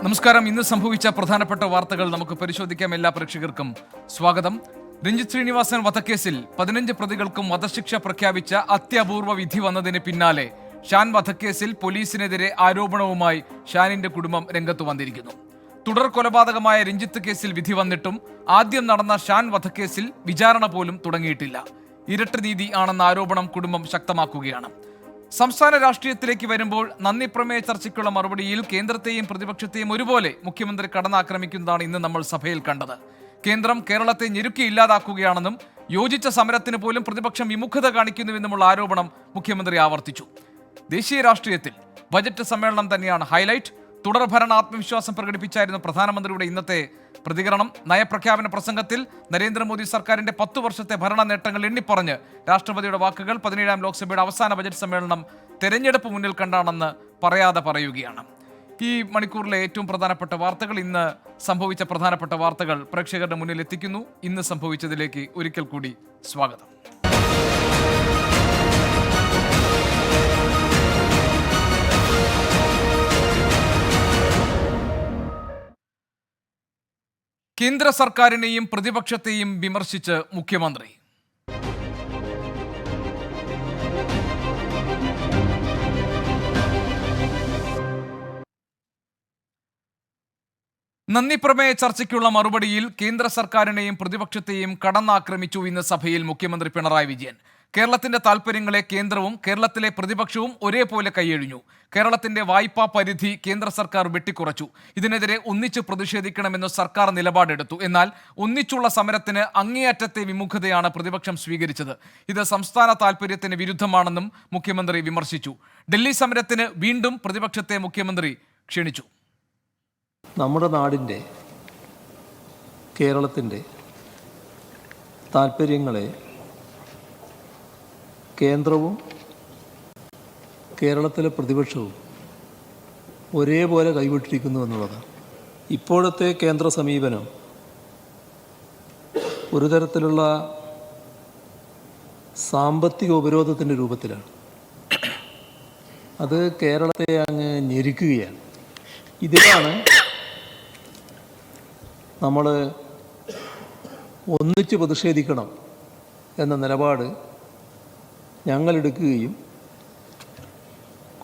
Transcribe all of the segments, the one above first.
നമസ്കാരം. ഇന്ന് സംഭവിച്ച പ്രധാനപ്പെട്ട വാർത്തകൾ നമുക്ക് പരിശോധിക്കാം. എല്ലാ പ്രേക്ഷകർക്കും സ്വാഗതം. രഞ്ജിത്ത് ശ്രീനിവാസൻ വധക്കേസിൽ 15 പ്രതികൾക്കും വധശിക്ഷ പ്രഖ്യാപിച്ച അത്യപൂർവ വിധി വന്നതിന് പിന്നാലെ ഷാൻ വധക്കേസിൽ പോലീസിനെതിരെ ആരോപണവുമായി ഷാനിന്റെ കുടുംബം രംഗത്ത് വന്നിരിക്കുന്നു. തുടർ കൊലപാതകമായ രഞ്ജിത്ത് കേസിൽ വിധി വന്നിട്ടും ആദ്യം നടന്ന ഷാൻ വധക്കേസിൽ വിചാരണ പോലും തുടങ്ങിയിട്ടില്ല. ഇരട്ട നീതി ആണെന്ന ആരോപണം കുടുംബം ശക്തമാക്കുകയാണ്. സംസ്ഥാന രാഷ്ട്രീയത്തിലേക്ക് വരുമ്പോൾ നന്ദി പ്രമേയ ചർച്ചയ്ക്കുള്ള മറുപടിയിൽ കേന്ദ്രത്തെയും പ്രതിപക്ഷത്തെയും ഒരുപോലെ മുഖ്യമന്ത്രി കടന്നാക്രമിക്കുന്നതാണ് ഇന്ന് നമ്മൾ സഭയിൽ കണ്ടത്. കേന്ദ്രം കേരളത്തെ ഞെരുക്കി ഇല്ലാതാക്കുകയാണെന്നും യോജിച്ച സമരത്തിന് പോലും പ്രതിപക്ഷം വിമുഖത കാണിക്കുന്നുവെന്നുമുള്ള ആരോപണം മുഖ്യമന്ത്രി ആവർത്തിച്ചു. ദേശീയ രാഷ്ട്രീയത്തിൽ ബജറ്റ് സമ്മേളനം തന്നെയാണ് ഹൈലൈറ്റ്. തുടർഭരണ ആത്മവിശ്വാസം പ്രകടിപ്പിച്ചായിരുന്നു പ്രധാനമന്ത്രിയുടെ ഇന്നത്തെ പ്രതികരണം. നയപ്രഖ്യാപന പ്രസംഗത്തിൽ നരേന്ദ്രമോദി സർക്കാരിന്റെ 10 വർഷത്തെ ഭരണ നേട്ടങ്ങൾ എണ്ണിപ്പറഞ്ഞ് രാഷ്ട്രപതിയുടെ വാക്കുകൾ 17ാം ലോക്സഭയുടെ അവസാന ബജറ്റ് സമ്മേളനം തെരഞ്ഞെടുപ്പ് മുന്നിൽ കണ്ടാണെന്ന് പറയാതെ പറയുകയാണ്. ഈ മണിക്കൂറിലെ ഏറ്റവും പ്രധാനപ്പെട്ട വാർത്തകൾ, ഇന്ന് സംഭവിച്ച പ്രധാനപ്പെട്ട വാർത്തകൾ പ്രേക്ഷകരുടെ മുന്നിൽ എത്തിക്കുന്നു. ഇന്ന് സംഭവിച്ചതിലേക്ക് ഒരിക്കൽ കൂടി സ്വാഗതം. കേന്ദ്ര സർക്കാരിനെയും പ്രതിപക്ഷത്തെയും വിമർശിച്ച് മുഖ്യമന്ത്രി. നന്ദി പ്രമേയ ചർച്ചയ്ക്കുള്ള മറുപടിയിൽ കേന്ദ്ര സർക്കാരിനെയും പ്രതിപക്ഷത്തെയും കടന്നാക്രമിച്ചു ഇന്ന് സഭയിൽ മുഖ്യമന്ത്രി പിണറായി വിജയൻ. കേരളത്തിന്റെ താൽപര്യങ്ങളെ കേന്ദ്രവും കേരളത്തിലെ പ്രതിപക്ഷവും ഒരേപോലെ കൈയഴിഞ്ഞു. കേരളത്തിന്റെ വായ്പാ പരിധി കേന്ദ്ര സർക്കാർ വെട്ടിക്കുറച്ചു. ഇതിനെതിരെ ഒന്നിച്ച് പ്രതിഷേധിക്കണമെന്ന് സർക്കാർ നിലപാടെടുത്തു. എന്നാൽ ഒന്നിച്ചുള്ള സമരത്തിന് അങ്ങേയറ്റത്തെ വിമുഖതയാണ് പ്രതിപക്ഷം സ്വീകരിച്ചത്. ഇത് സംസ്ഥാന താൽപര്യത്തിന് വിരുദ്ധമാണെന്നും മുഖ്യമന്ത്രി വിമർശിച്ചു. ഡൽഹി സമരത്തിന് വീണ്ടും പ്രതിപക്ഷത്തെ മുഖ്യമന്ത്രി ക്ഷണിച്ചു. നമ്മുടെ നാടിൻ്റെ, കേരളത്തിൻ്റെ താൽപ്പര്യങ്ങളെ കേന്ദ്രവും കേരളത്തിലെ പ്രതിപക്ഷവും ഒരേപോലെ കൈവിട്ടിരിക്കുന്നു എന്നുള്ളതാണ്. ഇപ്പോഴത്തെ കേന്ദ്ര സമീപനം ഒരു തരത്തിലുള്ള സാമ്പത്തിക ഉപരോധത്തിൻ്റെ രൂപത്തിലാണ്. അത് കേരളത്തെ അങ്ങ് ഞെരുക്കുകയാണ്. ഇതിലാണ് നമ്മൾ ഒന്നിച്ച് പ്രതിഷേധിക്കണം എന്ന നിലപാട് ഞങ്ങളെടുക്കുകയും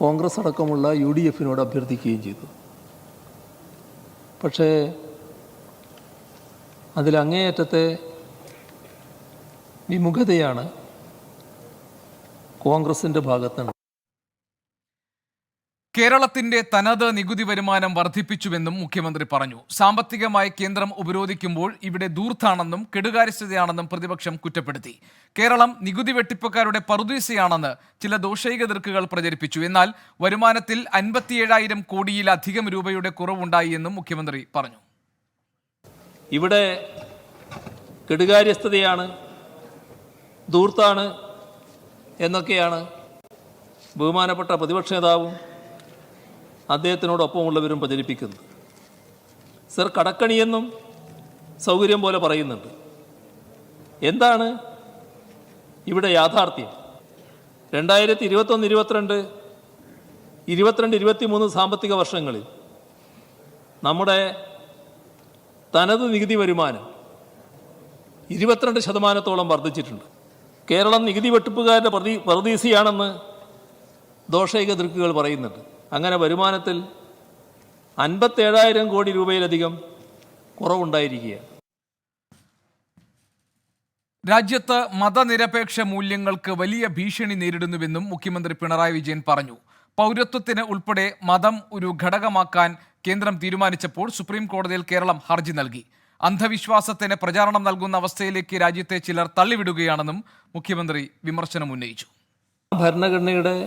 കോൺഗ്രസ് അടക്കമുള്ള UDF അഭ്യർത്ഥിക്കുകയും ചെയ്തു. പക്ഷേ അതിലങ്ങേയറ്റത്തെ വിമുഖതയാണ് കോൺഗ്രസിൻ്റെ ഭാഗത്തുണ്ട്. കേരളത്തിന്റെ തനത് നികുതി വരുമാനം വർദ്ധിപ്പിച്ചുവെന്നും മുഖ്യമന്ത്രി പറഞ്ഞു. സാമ്പത്തികമായി കേന്ദ്രം ഉപരോധിക്കുമ്പോൾ ഇവിടെ ധൂർത്താണെന്നും കെടുകാര്യസ്ഥതയാണെന്നും പ്രതിപക്ഷം കുറ്റപ്പെടുത്തി. കേരളം നികുതി വെട്ടിപ്പുകാരുടെ പറുദീസയാണെന്ന് ചില ദോഷൈക ദൃക്കുകൾ പ്രചരിപ്പിച്ചു. എന്നാൽ വരുമാനത്തിൽ 57,000 കോടിയിലധികം രൂപയുടെ കുറവുണ്ടായി എന്നും മുഖ്യമന്ത്രി പറഞ്ഞു. ഇവിടെ കെടുകാര്യസ്ഥതയാണ്, ധൂർത്താണ് എന്നൊക്കെയാണ് ബഹുമാനപ്പെട്ട പ്രതിപക്ഷ നേതാവും അദ്ദേഹത്തിനോടൊപ്പമുള്ളവരും പ്രചരിപ്പിക്കുന്നത്. സർ, കടക്കണിയെന്നും സൗകര്യം പോലെ പറയുന്നുണ്ട്. എന്താണ് ഇവിടെ യാഥാർത്ഥ്യം? 2021-22, 22-23 സാമ്പത്തിക വർഷങ്ങളിൽ നമ്മുടെ തനത് നികുതി വരുമാനം 22% വർദ്ധിച്ചിട്ടുണ്ട്. കേരളം നികുതി വെട്ടിപ്പുകാരുടെ പറുദീസയാണെന്ന് ദോഷൈക ദൃക്കുകൾ പറയുന്നുണ്ട്. അങ്ങനെ വരുമാനത്തിൽ 57,000 കോടി രൂപയിലധികം കുറവുണ്ടായിരിക്കുകയാണ്. രാജ്യത്ത് മതനിരപേക്ഷ മൂല്യങ്ങൾക്ക് വലിയ ഭീഷണി നേരിടുന്നുവെന്നും മുഖ്യമന്ത്രി പിണറായി വിജയൻ പറഞ്ഞു. പൗരത്വത്തിന് ഉൾപ്പെടെ മതം ഒരു ഘടകമാക്കാൻ കേന്ദ്രം തീരുമാനിച്ചപ്പോൾ സുപ്രീം കോടതിയിൽ കേരളം ഹർജി നൽകി. അന്ധവിശ്വാസത്തിന് പ്രചാരണം നൽകുന്ന അവസ്ഥയിലേക്ക് രാജ്യത്തെ ചിലർ തള്ളിവിടുകയാണെന്നും മുഖ്യമന്ത്രി വിമർശനം ഉന്നയിച്ചു. ഭരണഘടനയുടെ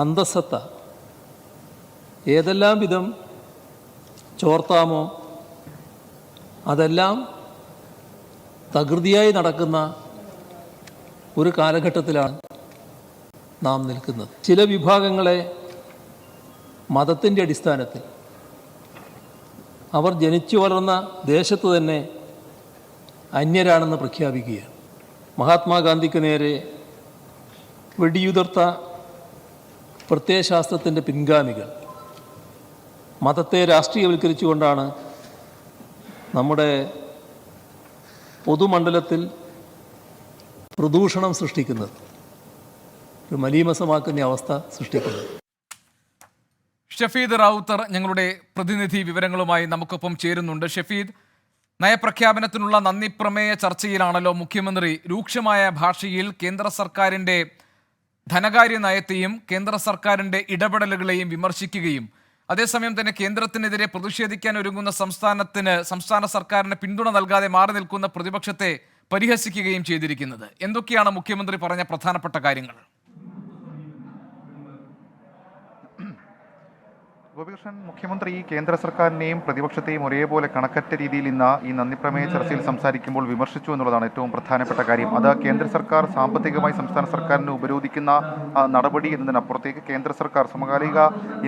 അന്തസ്സത്ത ഏതെല്ലാം വിധം ചോർത്താമോ അതെല്ലാം തകൃതിയായി നടക്കുന്ന ഒരു കാലഘട്ടത്തിലാണ് നാം നിൽക്കുന്നത്. ചില വിഭാഗങ്ങളെ മതത്തിൻ്റെ അടിസ്ഥാനത്തിൽ അവർ ജനിച്ചു വളർന്ന ദേശത്ത് തന്നെ അന്യരാണെന്ന് പ്രഖ്യാപിക്കുകയാണ്. മഹാത്മാഗാന്ധിക്ക് നേരെ വെടിയുതിർത്ത പ്രത്യയശാസ്ത്രത്തിൻ്റെ പിൻഗാമികൾ മതത്തെ രാഷ്ട്രീയവൽക്കരിച്ചുകൊണ്ടാണ് നമ്മുടെ പൊതുമണ്ഡലത്തിൽ പ്രദൂഷണം സൃഷ്ടിക്കുന്നത്, ഒരു മലീമസമാക്കുന്ന അവസ്ഥ സൃഷ്ടിക്കുന്നത്. ഷഫീദ് റാവുത്തർ ഞങ്ങളുടെ പ്രതിനിധി വിവരങ്ങളുമായി നമുക്കൊപ്പം ചേരുന്നുണ്ട്. ഷഫീദ്, നയപ്രഖ്യാപനത്തിനുള്ള നന്ദി പ്രമേയ ചർച്ചയിലാണല്ലോ മുഖ്യമന്ത്രി രൂക്ഷമായ ഭാഷയിൽ കേന്ദ്ര സർക്കാരിൻ്റെ ധനകാര്യ നയത്തെയും കേന്ദ്ര സർക്കാരിൻ്റെ ഇടപെടലുകളെയും വിമർശിക്കുകയും അതേസമയം തന്നെ കേന്ദ്രത്തിനെതിരെ പ്രതിഷേധിക്കാൻ ഒരുങ്ങുന്ന സംസ്ഥാന സർക്കാരിന് പിന്തുണ നൽകാതെ മാറി നിൽക്കുന്ന പ്രതിപക്ഷത്തെ പരിഹസിക്കുകയും ചെയ്തിരിക്കുന്നത്. എന്തൊക്കെയാണ് മുഖ്യമന്ത്രി പറഞ്ഞ പ്രധാനപ്പെട്ട കാര്യങ്ങൾ? ഗോപികൃഷ്ണൻ, മുഖ്യമന്ത്രി കേന്ദ്ര സർക്കാരിനെയും പ്രതിപക്ഷത്തെയും ഒരേപോലെ കണക്കറ്റ രീതിയിൽ ഇന്ന് ഈ നന്ദിപ്രമേയ ചർച്ചയിൽ സംസാരിക്കുമ്പോൾ വിമർശിച്ചു എന്നുള്ളതാണ് ഏറ്റവും പ്രധാനപ്പെട്ട കാര്യം. അത് കേന്ദ്ര സർക്കാർ സാമ്പത്തികമായി സംസ്ഥാന സർക്കാരിനെ ഉപരോധിക്കുന്ന നടപടി എന്നതിനപ്പുറത്തേക്ക് കേന്ദ്ര സർക്കാർ സമകാലിക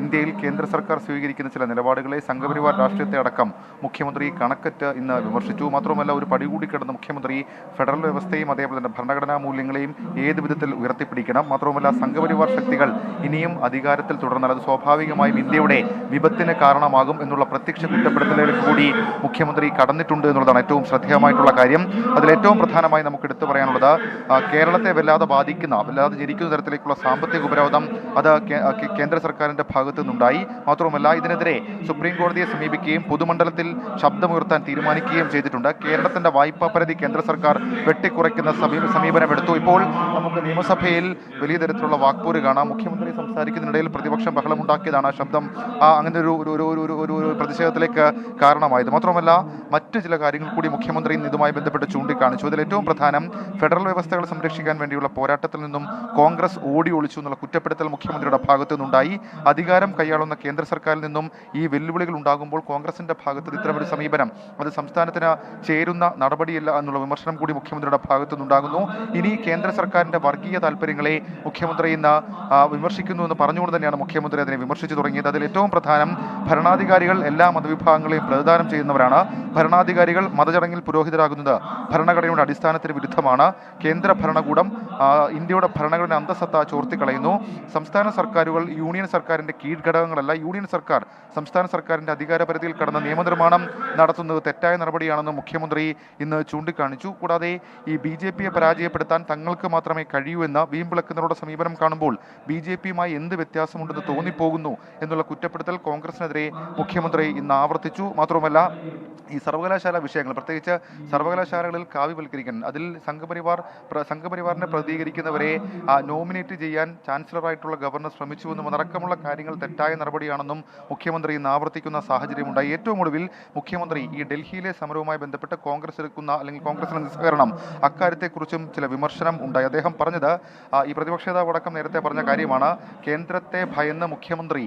ഇന്ത്യയിൽ കേന്ദ്ര സർക്കാർ സ്വീകരിക്കുന്ന ചില നിലപാടുകളെ സംഘപരിവാർ രാഷ്ട്രീയത്തെ അടക്കം മുഖ്യമന്ത്രി കണക്കറ്റ് ഇന്ന് വിമർശിച്ചു. മാത്രമല്ല, ഒരു പടി കൂടി കിടന്ന മുഖ്യമന്ത്രി ഫെഡറൽ വ്യവസ്ഥയും അതേപോലെ തന്നെ ഭരണഘടനാ മൂല്യങ്ങളെയും ഏത് വിധത്തിൽ ഉയർത്തിപ്പിടിക്കണം, മാത്രവുമല്ല സംഘപരിവാർ ശക്തികൾ ഇനിയും അധികാരത്തിൽ തുടർന്നാൽ അത് സ്വാഭാവികമായും ഇന്ത്യയുടെ വിപത്തിന് കാരണമാകും എന്നുള്ള പ്രത്യക്ഷ കുറ്റപ്പെടുത്തലുകളിൽ കൂടി മുഖ്യമന്ത്രി കടന്നിട്ടുണ്ട് എന്നുള്ളതാണ് ഏറ്റവും ശ്രദ്ധേയമായിട്ടുള്ള കാര്യം. അതിൽ ഏറ്റവും പ്രധാനമായി നമുക്ക് എടുത്തു പറയാനുള്ളത് കേരളത്തെ വല്ലാതെ ജനിക്കുന്ന തരത്തിലേക്കുള്ള സാമ്പത്തിക ഉപരോധം അത് കേന്ദ്ര സർക്കാരിന്റെ ഭാഗത്തു നിന്നുണ്ടായി. മാത്രവുമല്ല, ഇതിനെതിരെ സുപ്രീം കോടതിയെ സമീപിക്കുകയും പൊതുമണ്ഡലത്തിൽ ശബ്ദമുയർത്താൻ തീരുമാനിക്കുകയും ചെയ്തിട്ടുണ്ട്. കേരളത്തിന്റെ വായ്പാ പരിധി കേന്ദ്ര സർക്കാർ വെട്ടിക്കുറയ്ക്കുന്ന സമീപനമെടുത്തു. ഇപ്പോൾ നമുക്ക് നിയമസഭയിൽ വലിയ തരത്തിലുള്ള വാക്പോര് കാണാം. മുഖ്യമന്ത്രി സംസാരിക്കുന്നതിനിടയിൽ പ്രതിപക്ഷം ബഹളമുണ്ടാക്കിയതാണ് ശബ്ദം അങ്ങനെ ഒരു പ്രതിഷേധത്തിലേക്ക് കാരണമായത്. മാത്രമല്ല, മറ്റു ചില കാര്യങ്ങൾ കൂടി മുഖ്യമന്ത്രി ഇതുമായി ബന്ധപ്പെട്ട് ചൂണ്ടിക്കാണിച്ചു. അതിൽ ഏറ്റവും പ്രധാനം ഫെഡറൽ വ്യവസ്ഥകൾ സംരക്ഷിക്കാൻ വേണ്ടിയുള്ള പോരാട്ടത്തിൽ നിന്നും കോൺഗ്രസ് ഓടി ഒളിച്ചു എന്നുള്ള കുറ്റപ്പെടുത്തൽ മുഖ്യമന്ത്രിയുടെ ഭാഗത്തു നിന്നുണ്ടായി. അധികാരം കൈയാളുന്ന കേന്ദ്ര സർക്കാരിൽ നിന്നും ഈ വെല്ലുവിളികൾ ഉണ്ടാകുമ്പോൾ കോൺഗ്രസിന്റെ ഭാഗത്ത് ഇത്തരമൊരു സമീപനം അത് സംസ്ഥാനത്തിന് ചേരുന്ന നടപടിയല്ല എന്നുള്ള വിമർശനം കൂടി മുഖ്യമന്ത്രിയുടെ ഭാഗത്തു നിന്നുണ്ടാകുന്നു. ഇനി കേന്ദ്ര സർക്കാരിന്റെ വർഗീയ താല്പര്യങ്ങളെ മുഖ്യമന്ത്രി ഇന്ന് വിമർശിക്കുന്നു എന്ന് പറഞ്ഞുകൊണ്ട് തന്നെയാണ് മുഖ്യമന്ത്രി അതിനെ വിമർശിച്ചു തുടങ്ങിയത്. അതിൽ ഏറ്റവും പ്രധാനം, ഭരണാധികാരികൾ എല്ലാ മതവിഭാഗങ്ങളെയും പ്രതിദാനം ചെയ്യുന്നവരാണ്. ഭരണാധികാരികൾ മതചടങ്ങിൽ പുരോഹിതരാകുന്നത് ഭരണഘടനയുടെ അടിസ്ഥാനത്തിന് വിരുദ്ധമാണ്. കേന്ദ്ര ഭരണകൂടം ഇന്ത്യയുടെ ഭരണഘടന അന്തസത്ത ചോർത്തിക്കളയുന്നു. സംസ്ഥാന സർക്കാരുകൾ യൂണിയൻ സർക്കാരിന്റെ കീഴ്ഘടകങ്ങളല്ല. യൂണിയൻ സർക്കാർ സംസ്ഥാന സർക്കാരിന്റെ അധികാരപരിധിയിൽ കടന്ന നിയമനിർമ്മാണം നടത്തുന്നത് തെറ്റായ നടപടിയാണെന്ന് മുഖ്യമന്ത്രി ഇന്ന് ചൂണ്ടിക്കാണിച്ചു. കൂടാതെ ഈ BJPയെ പരാജയപ്പെടുത്താൻ തങ്ങൾക്ക് മാത്രമേ കഴിയൂ എന്ന വീമ്പിളക്കുന്നവരുടെ സമീപനം കാണുമ്പോൾ BJPയുമായി എന്ത് വ്യത്യാസമുണ്ടെന്ന് തോന്നിപ്പോകുന്നു എന്നുള്ള കുറ്റപ്പെടുത്തൽ കോൺഗ്രസിനെതിരെ മുഖ്യമന്ത്രി ഇന്ന് ആവർത്തിച്ചു. മാത്രവുമല്ല, ഈ സർവകലാശാല വിഷയങ്ങൾ, പ്രത്യേകിച്ച് സർവകലാശാലകളിൽ കാവ്യവൽക്കരിക്കാൻ അതിൽ സംഘപരിവാറിനെ പ്രതികരിക്കുന്നവരെ നോമിനേറ്റ് ചെയ്യാൻ ചാൻസലറായിട്ടുള്ള ഗവർണർ ശ്രമിച്ചുവെന്നും അതടക്കമുള്ള കാര്യങ്ങൾ തെറ്റായ നടപടിയാണെന്നും മുഖ്യമന്ത്രി ഇന്ന് ആവർത്തിക്കുന്ന സാഹചര്യമുണ്ടായി. ഏറ്റവും ഒടുവിൽ മുഖ്യമന്ത്രി ഈ ഡൽഹിയിലെ സമരവുമായി ബന്ധപ്പെട്ട് കോൺഗ്രസിന്റെ നിസ്സഹകരണം അക്കാര്യത്തെക്കുറിച്ചും ചില വിമർശനം ഉണ്ടായി. അദ്ദേഹം പറഞ്ഞത് ഈ പ്രതിപക്ഷ നേതാവ് അടക്കം നേരത്തെ പറഞ്ഞ കാര്യമാണ്. കേന്ദ്രത്തെ ഭയന്ന് മുഖ്യമന്ത്രി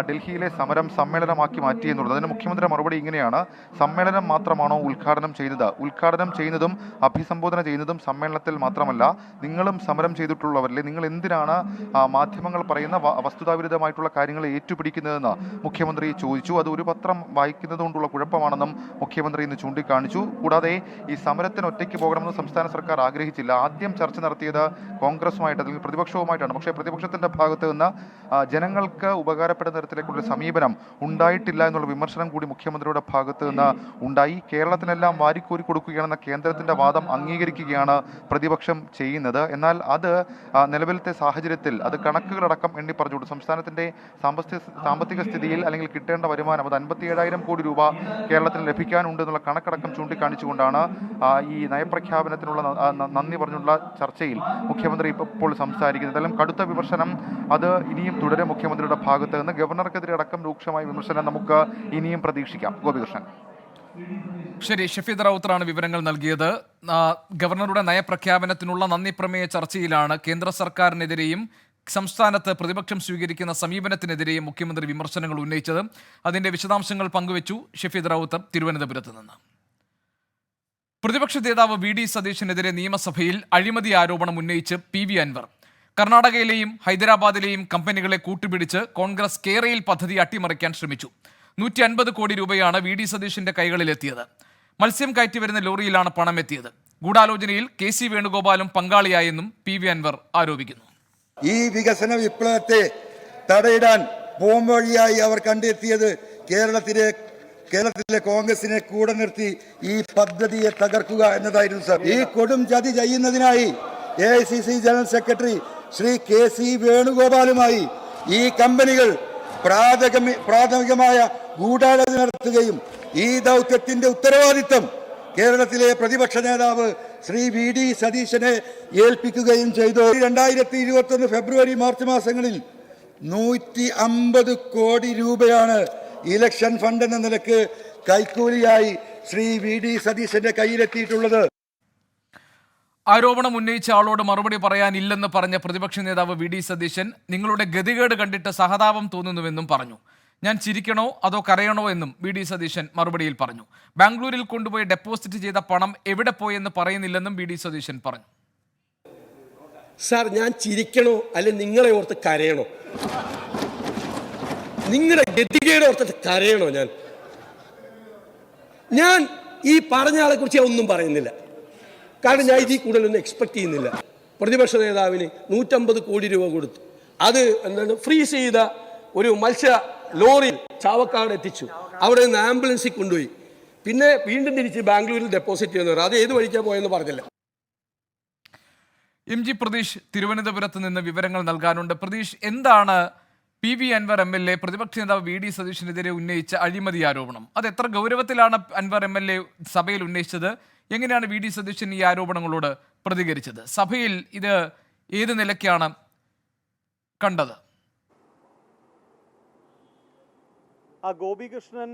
ഡൽഹിയിലെ സമരം സമ്മേളനമാക്കി മാറ്റി എന്നുള്ളത്. അതിന് മുഖ്യമന്ത്രിയുടെ മറുപടി ഇങ്ങനെയാണ്: സമ്മേളനം മാത്രമാണോ ഉദ്ഘാടനം ചെയ്തത്? ഉദ്ഘാടനം ചെയ്യുന്നതും അഭിസംബോധന ചെയ്യുന്നതും സമ്മേളനത്തിൽ മാത്രമല്ല. നിങ്ങളും സമരം ചെയ്തിട്ടുള്ളവരല്ലേ? നിങ്ങൾ എന്തിനാണ് മാധ്യമങ്ങൾ പറയുന്ന വസ്തുതാവിരുദ്ധമായിട്ടുള്ള കാര്യങ്ങൾ ഏറ്റുപിടിക്കുന്നതെന്ന് മുഖ്യമന്ത്രി ചോദിച്ചു. അത് ഒരു പത്രം വായിക്കുന്നത് കൊണ്ടുള്ള കുഴപ്പമാണെന്നും മുഖ്യമന്ത്രി ഇന്ന് ചൂണ്ടിക്കാണിച്ചു. കൂടാതെ ഈ സമരത്തിന് ഒറ്റയ്ക്ക് പോകണമെന്ന് സംസ്ഥാന സർക്കാർ ആഗ്രഹിച്ചില്ല. ആദ്യം ചർച്ച നടത്തിയത് കോൺഗ്രസുമായിട്ട് അല്ലെങ്കിൽ പ്രതിപക്ഷവുമായിട്ടാണ്. പക്ഷേ പ്രതിപക്ഷത്തിന്റെ ഭാഗത്ത് നിന്ന് ജനങ്ങൾക്ക് ഉപകാരപ്പെടുന്ന തരത്തിലേക്കുള്ള സമീപനം ഉണ്ടായിട്ടില്ല എന്നുള്ള വിമർശനം കൂടി മുഖ്യമന്ത്രിയുടെ ഭാഗത്ത് നിന്ന് ഉണ്ടായി. കേരളത്തിനെല്ലാം വാരിക്കോരി കൊടുക്കുകയാണെന്ന കേന്ദ്രത്തിന്റെ വാദം അംഗീകരിക്കുകയാണ് പ്രതിപക്ഷം ചെയ്യുന്നത്. എന്നാൽ അത് നിലവിലത്തെ സാഹചര്യത്തിൽ അത് കണക്കുകളടക്കം എണ്ണി പറഞ്ഞുകൊണ്ട് സംസ്ഥാനത്തിന്റെ സാമ്പത്തിക സ്ഥിതിയിൽ അല്ലെങ്കിൽ കിട്ടേണ്ട വരുമാനം അത് 57,000 കോടി രൂപ കേരളത്തിന് ലഭിക്കാനുണ്ട് എന്നുള്ള കണക്കടക്കം ചൂണ്ടിക്കാണിച്ചുകൊണ്ടാണ് ഈ നയപ്രഖ്യാപനത്തിനുള്ള നന്ദി പറഞ്ഞുള്ള ചർച്ചയിൽ മുഖ്യമന്ത്രി ഇപ്പോൾ സംസാരിക്കുന്നത്. എന്തായാലും കടുത്ത വിമർശനം അത് ഇനിയും തുടരും മുഖ്യമന്ത്രിയുടെ ഭാഗത്ത് നിന്ന്. ഗവർണർക്കെതിരെ അടക്കം രൂക്ഷമായ വിമർശനം നമുക്ക് ഇനിയും പ്രതീക്ഷിക്കാം. ഗോപികൃഷ്ണൻ. ശരി, ഷഫീദ് റാവുത്തറാണ് വിവരങ്ങൾ നൽകിയത്. ഗവർണറുടെ നയപ്രഖ്യാപനത്തിനുള്ള നന്ദി പ്രമേയ ചർച്ചയിലാണ് കേന്ദ്ര സർക്കാരിനെതിരെയും സംസ്ഥാനത്ത് പ്രതിപക്ഷം സ്വീകരിക്കുന്ന സമീപനത്തിനെതിരെയും മുഖ്യമന്ത്രി വിമർശനങ്ങൾ ഉന്നയിച്ചത്. അതിന്റെ വിശദാംശങ്ങൾ പങ്കുവച്ചു ഷഫീദ് റാവുത്തർ തിരുവനന്തപുരത്ത് നിന്ന്. പ്രതിപക്ഷ നേതാവ് VD സതീശനെതിരെ നിയമസഭയിൽ അഴിമതി ആരോപണം ഉന്നയിച്ച് PV അൻവർ. കർണാടകയിലെയും ഹൈദരാബാദിലെയും കമ്പനികളെ കൂട്ടുപിടിച്ച് കോൺഗ്രസ് കേരയിൽ പദ്ധതി അട്ടിമറിക്കാൻ ശ്രമിച്ചു. 150 കോടി രൂപയാണ് VD സതീശന്റെ കൈകളിലെത്തിയത്. മത്സ്യം കയറ്റിവരുന്ന ലോറിയിലാണ് പണം എത്തിയത്. ഗൂഢാലോചനയിൽ KC വേണുഗോപാലും പങ്കാളിയായെന്നും PV അൻവർ ആരോപിക്കുന്നു. ഈ വികസന വിപ്ലവത്തെ തടയിടാൻ പോംവഴിയായി അവർ കണ്ടെത്തിയത് കേരളത്തിലെ കോൺഗ്രസിനെ കൂടെ നിർത്തി ഈ പദ്ധതിയെ തകർക്കുക എന്നതായിരുന്നു സർ. ഈ കൊടും ചതി ചെയ്യുന്നതിനായി AICC general secretary Shri KC വേണുഗോപാലുമായി ഈ കമ്പനികൾ പ്രാഥമികമായ ഗൂഢാലോചന നടത്തുകയും ഈ ദൗത്യത്തിന്റെ ഉത്തരവാദിത്തം കേരളത്തിലെ പ്രതിപക്ഷ നേതാവ് ശ്രീ VD സതീശനെ ഏൽപ്പിക്കുകയും ചെയ്തു. 2021 ഫെബ്രുവരി മാർച്ച് മാസങ്ങളിൽ 150 കോടി രൂപയാണ് ഇലക്ഷൻ ഫണ്ട് എന്ന നിലക്ക് കൈക്കൂലിയായി ശ്രീ VD സതീശന്റെ കയ്യിലെത്തിയിട്ടുള്ളത്. ആരോപണം ഉന്നയിച്ച ആളോട് മറുപടി പറയാനില്ലെന്ന് പറഞ്ഞ പ്രതിപക്ഷ നേതാവ് VD സതീശൻ നിങ്ങളുടെ ഗതികേട് കണ്ടിട്ട് സഹതാപം തോന്നുന്നുവെന്നും പറഞ്ഞു. ഞാൻ ചിരിക്കണോ അതോ കരയണോ എന്നും VD സതീശൻ മറുപടിയിൽ പറഞ്ഞു. ബാംഗ്ലൂരിൽ കൊണ്ടുപോയി ഡെപ്പോസിറ്റ് ചെയ്ത പണം എവിടെ പോയെന്ന് പറയുന്നില്ലെന്നും VD സതീശൻ പറഞ്ഞു. സാർ, ഞാൻ ചിരിക്കണോ അല്ലെ നിങ്ങളെ ഓർത്ത് കരയണോ? നിങ്ങളുടെ ഗതികേട് ഓർത്തിട്ട് കരയണോ? ഞാൻ ഈ പറഞ്ഞ ആളെ കുറിച്ച് ഒന്നും പറയുന്നില്ല. കാരണം ഞാൻ ഇതിൽ കൂടുതലൊന്നും എക്സ്പെക്ട് ചെയ്യുന്നില്ല. പ്രതിപക്ഷ നേതാവിന് 150 കോടി രൂപ കൊടുത്തു. അത് ഫ്രീസ് ചെയ്ത ഒരു മത്സ്യ ലോറി ചാവക്കാട് എത്തിച്ചു. അവിടെ നിന്ന് ആംബുലൻസിൽ കൊണ്ടുപോയി. പിന്നെ വീണ്ടും തിരിച്ച് ബാംഗ്ലൂരിൽ ഡെപ്പോസിറ്റ് ചെയ്യുന്നവർ അത് ഏത് വഴിക്കാ പോയെന്ന് പറഞ്ഞില്ല. MG പ്രതീഷ് തിരുവനന്തപുരത്ത് നിന്ന് വിവരങ്ങൾ നൽകാനുണ്ട്. പ്രതീഷ്, എന്താണ് PV അൻവർ MLA പ്രതിപക്ഷ നേതാവ് VD സതീശനെതിരെ ഉന്നയിച്ച അഴിമതി ആരോപണം? അത് എത്ര ഗൗരവത്തിലാണ് അൻവർ MLA സഭയിൽ ഉന്നയിച്ചത്? എങ്ങനെയാണ് VD സതീശൻ ഈ ആരോപണങ്ങളോട് പ്രതികരിച്ചത്? സഭയിൽ ഇത് ഏത് നിലയ്ക്കാണ് കണ്ടത്? ഗോപികൃഷ്ണൻ,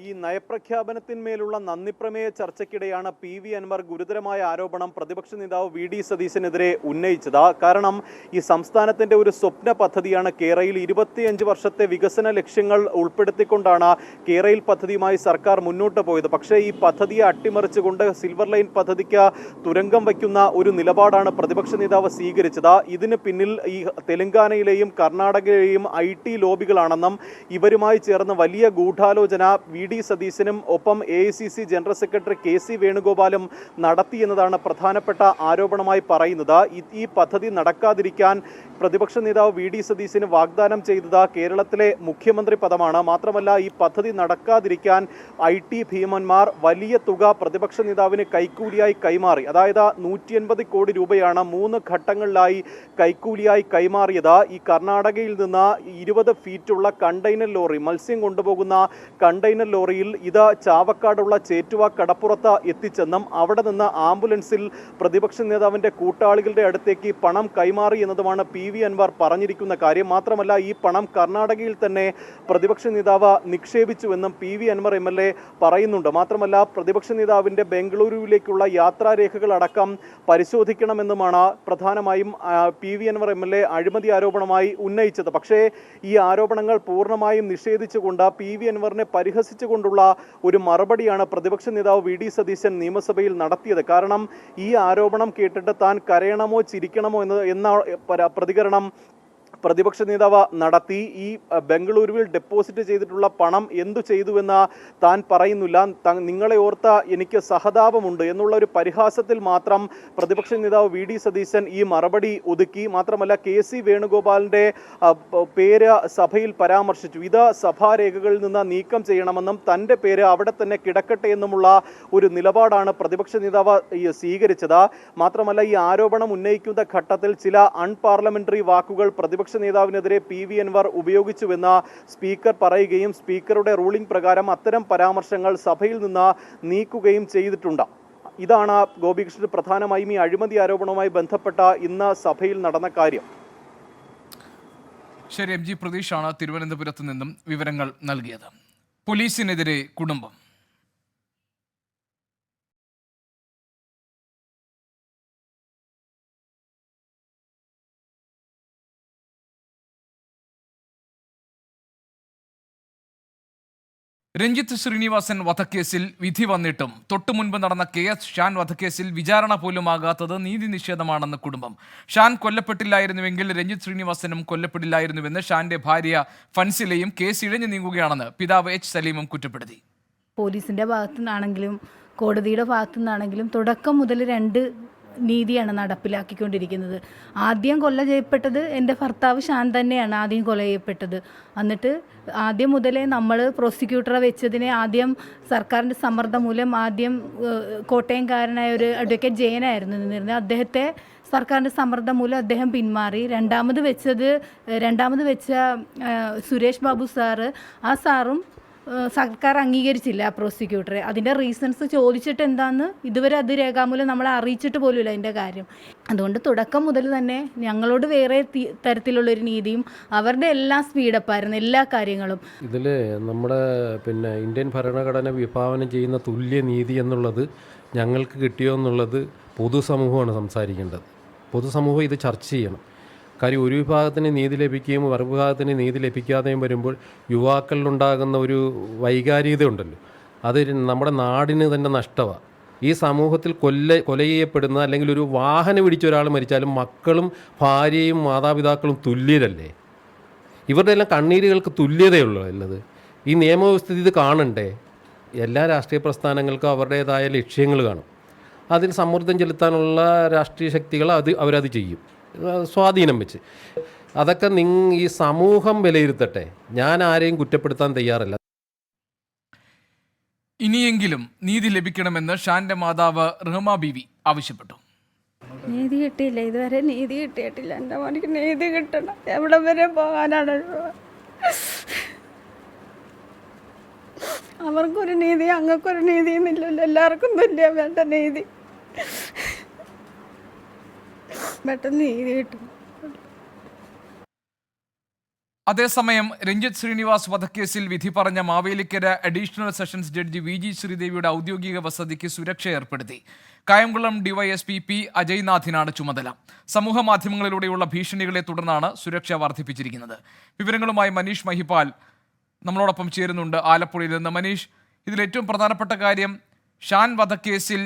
ഈ നയപ്രഖ്യാപനത്തിന്മേലുള്ള നന്ദിപ്രമേയ ചർച്ചയ്ക്കിടെയാണ് PV അൻവർ ഗുരുതരമായ ആരോപണം പ്രതിപക്ഷ നേതാവ് VD സതീശനെതിരെ ഉന്നയിച്ചത്. കാരണം ഈ സംസ്ഥാനത്തിന്റെ ഒരു സ്വപ്ന പദ്ധതിയാണ് കേരയിൽ. 25 വർഷത്തെ വികസന ലക്ഷ്യങ്ങൾ ഉൾപ്പെടുത്തിക്കൊണ്ടാണ് കേരയിൽ പദ്ധതിയുമായി സർക്കാർ മുന്നോട്ട് പോയത്. പക്ഷേ ഈ പദ്ധതിയെ അട്ടിമറിച്ചുകൊണ്ട് സിൽവർ ലൈൻ പദ്ധതിക്ക് തുരങ്കം വയ്ക്കുന്ന ഒരു നിലപാടാണ് പ്രതിപക്ഷ നേതാവ് സ്വീകരിച്ചത്. ഇതിന് പിന്നിൽ ഈ തെലങ്കാനയിലെയും കർണാടകയിലെയും IT ലോബികളാണെന്നും ഇവരുമായി ചേർന്ന് വലിയ ഗൂഢാലോചന VD സതീശനും ഒപ്പം AICC ജനറൽ സെക്രട്ടറി KC വേണുഗോപാലും നടത്തിയെന്നതാണ് പ്രധാനപ്പെട്ട ആരോപണമായി പറയുന്നത്. ഈ പദ്ധതി നടക്കാതിരിക്കാൻ പ്രതിപക്ഷ നേതാവ് VD സതീശന് വാഗ്ദാനം ചെയ്തത് കേരളത്തിലെ മുഖ്യമന്ത്രി പദമാണ്. മാത്രമല്ല, ഈ പദ്ധതി നടക്കാതിരിക്കാൻ IT ഭീമന്മാർ വലിയ തുക പ്രതിപക്ഷ നേതാവിന് കൈക്കൂലിയായി കൈമാറി. അതായത് 180 കോടി രൂപയാണ് 3 ഘട്ടങ്ങളിലായി കൈക്കൂലിയായി കൈമാറിയത്. ഈ കർണാടകയിൽ നിന്ന് 20 ഫീറ്റുള്ള കണ്ടെയ്നർ ലോറി, മത്സ്യം കൊണ്ടുപോകുന്ന കണ്ടെയ്നർ ലോറിയിൽ ഇത് ചാവക്കാടുള്ള ചേറ്റുവ കടപ്പുറത്ത് എത്തിച്ചെന്നും അവിടെ നിന്ന് ആംബുലൻസിൽ പ്രതിപക്ഷ നേതാവിന്റെ കൂട്ടാളികളുടെ അടുത്തേക്ക് പണം കൈമാറി എന്നതുമാണ് PV അൻവർ പറഞ്ഞിരിക്കുന്ന കാര്യം. മാത്രമല്ല, ഈ പണം കർണാടകയിൽ തന്നെ പ്രതിപക്ഷ നേതാവ് നിക്ഷേപിച്ചുവെന്നും PV അൻവർ MLA പറയുന്നുണ്ട്. മാത്രമല്ല, പ്രതിപക്ഷ നേതാവിന്റെ ബംഗളൂരുവിലേക്കുള്ള യാത്രാരേഖകൾ അടക്കം പരിശോധിക്കണമെന്നുമാണ് പ്രധാനമായും PV അൻവർ MLA അഴിമതി ആരോപണമായി ഉന്നയിച്ചത്. പക്ഷേ ഈ ആരോപണങ്ങൾ പൂർണ്ണമായും നിഷേധിച്ചുകൊണ്ട് PV അൻവറിനെ പരിഹസിച്ചുകൊണ്ടുള്ള ഒരു മറുപടിയാണ് പ്രതിപക്ഷ നേതാവ് VD സതീശൻ നിയമസഭയിൽ നടത്തിയത്. കാരണം ഈ ആരോപണം കേട്ടിട്ട് താൻ കരയണമോ ചിരിക്കണമോ എന്ന പ്രതികരണം പ്രതിപക്ഷ നേതാവ് നടത്തി. ഈ ബംഗളൂരുവിൽ ഡെപ്പോസിറ്റ് ചെയ്തിട്ടുള്ള പണം എന്തു ചെയ്തുവെന്ന് താൻ പറയുന്നില്ല. നിങ്ങളെ ഓർത്ത എനിക്ക് സഹതാപമുണ്ട് എന്നുള്ള ഒരു പരിഹാസത്തിൽ മാത്രം പ്രതിപക്ഷ നേതാവ് VD സതീശൻ ഈ മറുപടി ഒതുക്കി. മാത്രമല്ല, KC വേണുഗോപാലിന്റെ പേര് സഭയിൽ പരാമർശിച്ചു. ഇത് സഭാരേഖകളിൽ നിന്ന് നീക്കം ചെയ്യണമെന്നും തൻ്റെ പേര് അവിടെ തന്നെ കിടക്കട്ടെ എന്നുമുള്ള ഒരു നിലപാടാണ് പ്രതിപക്ഷ നേതാവ് സ്വീകരിച്ചത്. മാത്രമല്ല, ഈ ആരോപണം ഉന്നയിക്കുന്ന ഘട്ടത്തിൽ ചില അൺപാർലമെന്ററി വാക്കുകൾ പ്രതിപക്ഷ നേതാവിനെതിരെ PV അൻവർ ഉപയോഗിച്ചുവെന്ന് സ്പീക്കർ പറയുകയും സ്പീക്കറുടെ റൂളിംഗ് പ്രകാരം അത്തരം പരാമർശങ്ങൾ സഭയിൽ നിന്ന് നീക്കുകയും ചെയ്തിട്ടുണ്ട്. ഇതാണ് ഗോപികൃഷ്ണൻ പ്രധാനമായും ഈ അഴിമതി ആരോപണവുമായി ബന്ധപ്പെട്ട ഇന്ന് സഭയിൽ നടന്ന കാര്യം. ശരി, MG പ്രതീഷാണ് തിരുവനന്തപുരത്ത് നിന്നും വിവരങ്ങൾ നൽകിയത്. പോലീസിനെതിരെ കുടുംബം. രഞ്ജിത്ത് ശ്രീനിവാസൻ വധക്കേസിൽ വിധി വന്നിട്ടും തൊട്ടു മുൻപ് നടന്ന KS ഷാൻ വധക്കേസിൽ വിചാരണ പോലും ആകാത്തത് നീതി നിഷേധമാണെന്ന് കുടുംബം. ഷാൻ കൊല്ലപ്പെട്ടില്ലായിരുന്നുവെങ്കിൽ രഞ്ജിത്ത് ശ്രീനിവാസനും കൊല്ലപ്പെടില്ലായിരുന്നുവെന്ന് ഷാന്റെ ഭാര്യ ഫൻസിലയും കേസ് ഇഴഞ്ഞു നീങ്ങുകയാണെന്ന് പിതാവ് H സലീമും കുറ്റപ്പെടുത്തി. പോലീസിന്റെ ഭാഗത്തു നിന്നാണെങ്കിലും കോടതിയുടെ ഭാഗത്തു നിന്നാണെങ്കിലും തുടക്കം മുതൽ രണ്ട് നീതിയാണ് നടപ്പിലാക്കിക്കൊണ്ടിരിക്കുന്നത്. ആദ്യം കൊല ചെയ്യപ്പെട്ടത് എൻ്റെ ഭർത്താവ് ഷാൻ തന്നെയാണ് ആദ്യം കൊല ചെയ്യപ്പെട്ടത്. എന്നിട്ട് ആദ്യം മുതലേ നമ്മൾ പ്രോസിക്യൂട്ടറെ വെച്ചതിനെ ആദ്യം സർക്കാരിൻ്റെ സമ്മർദ്ദം മൂലം ആദ്യം കോട്ടയംകാരനായ ഒരു അഡ്വക്കേറ്റ് ജയനായിരുന്നു നിന്നിരുന്നത്. അദ്ദേഹത്തെ സർക്കാരിൻ്റെ സമ്മർദ്ദം മൂലം അദ്ദേഹം പിന്മാറി. രണ്ടാമത് വെച്ച സുരേഷ് ബാബു സാറ്, ആ സാറും സർക്കാർ അംഗീകരിച്ചില്ല ആ പ്രോസിക്യൂട്ടറെ. അതിൻ്റെ റീസൺസ് ചോദിച്ചിട്ട് എന്താണെന്ന് ഇതുവരെ അത് രേഖാമൂലം നമ്മളെ അറിയിച്ചിട്ട് പോലുമില്ല അതിൻ്റെ കാര്യം. അതുകൊണ്ട് തുടക്കം മുതൽ തന്നെ ഞങ്ങളോട് വേറെ തരത്തിലുള്ളൊരു നീതിയും അവരുടെ എല്ലാം സ്പീഡപ്പായിരുന്നു എല്ലാ കാര്യങ്ങളും. ഇതിൽ നമ്മുടെ ഇന്ത്യൻ ഭരണഘടന വിഭാവനം ചെയ്യുന്ന തുല്യനീതി എന്നുള്ളത് ഞങ്ങൾക്ക് കിട്ടിയോ എന്നുള്ളത് പൊതുസമൂഹമാണ് സംസാരിക്കേണ്ടത്. പൊതുസമൂഹം ഇത് ചർച്ച ചെയ്യണം. കാര്യം ഒരു വിഭാഗത്തിന് നീതി ലഭിക്കുകയും മറുവിഭാഗത്തിന് നീതി ലഭിക്കാതെയും വരുമ്പോൾ യുവാക്കളിലുണ്ടാകുന്ന ഒരു വൈകാരികത ഉണ്ടല്ലോ, അത് നമ്മുടെ നാടിന് തന്നെ നഷ്ടമാണ്. ഈ സമൂഹത്തിൽ കൊല ചെയ്യപ്പെടുന്ന അല്ലെങ്കിൽ ഒരു വാഹനം ഇടിച്ച ഒരാൾ മരിച്ചാലും മക്കളും ഭാര്യയും മാതാപിതാക്കളും തുല്യരല്ലേ? ഇവരുടെ എല്ലാം കണ്ണീരുകൾക്ക് തുല്യതയുള്ളൂ ഉള്ളത്. ഈ നിയമവ്യവസ്ഥ ഇത് കാണണ്ടേ? എല്ലാ രാഷ്ട്രീയ പ്രസ്ഥാനങ്ങൾക്കും അവരുടേതായ ലക്ഷ്യങ്ങൾ കാണും. അതിൽ സമ്മർദ്ദം ചെലുത്താനുള്ള രാഷ്ട്രീയ ശക്തികൾ അവരത് ചെയ്യും, സ്വാധീനം വെച്ച്. അതൊക്കെ ഈ സമൂഹം വിലയിരുത്തട്ടെ. ഞാൻ ആരെയും കുറ്റപ്പെടുത്താൻ തയ്യാറല്ല. ഇനിയെങ്കിലും നീതി ലഭിക്കണമെന്ന് ഷാന്റെ മാതാവ് റഹ്മ ബീവി ആവശ്യപ്പെട്ടു. നീതി കിട്ടിയില്ല, ഇതുവരെ നീതി കിട്ടിയിട്ടില്ല. എൻ്റെ മോനിക്ക് നീതി കിട്ടണം. എവിടെ വരെ പോകാനാണ്? അവർക്കൊരു നീതി, അങ്ങക്കൊരു നീതി എന്നില്ലല്ലോ. എല്ലാവർക്കും തുല്യം വേണ്ട നീതി. പെട്ടെന്ന് നീതി കിട്ടും. അതേസമയം രഞ്ജിത്ത് ശ്രീനിവാസ് വധക്കേസിൽ വിധി പറഞ്ഞ Mavelikkara additional sessions judge VG ശ്രീദേവിയുടെ ഔദ്യോഗിക വസതിക്ക് സുരക്ഷ ഏർപ്പെടുത്തി. കായംകുളം ഡിവൈഎസ്പി P അജയ്നാഥിനാണ് ചുമതല. സമൂഹ മാധ്യമങ്ങളിലൂടെയുള്ള ഭീഷണികളെ തുടർന്നാണ് സുരക്ഷ വർദ്ധിപ്പിച്ചിരിക്കുന്നത്. വിവരങ്ങളുമായി മനീഷ് മഹിപാൽ നമ്മളോടൊപ്പം ചേരുന്നുണ്ട് ആലപ്പുഴയിൽ നിന്ന്. മനീഷ്, ഇതിലേറ്റവും പ്രധാനപ്പെട്ട കാര്യം, ഷാൻ വധക്കേസിൽ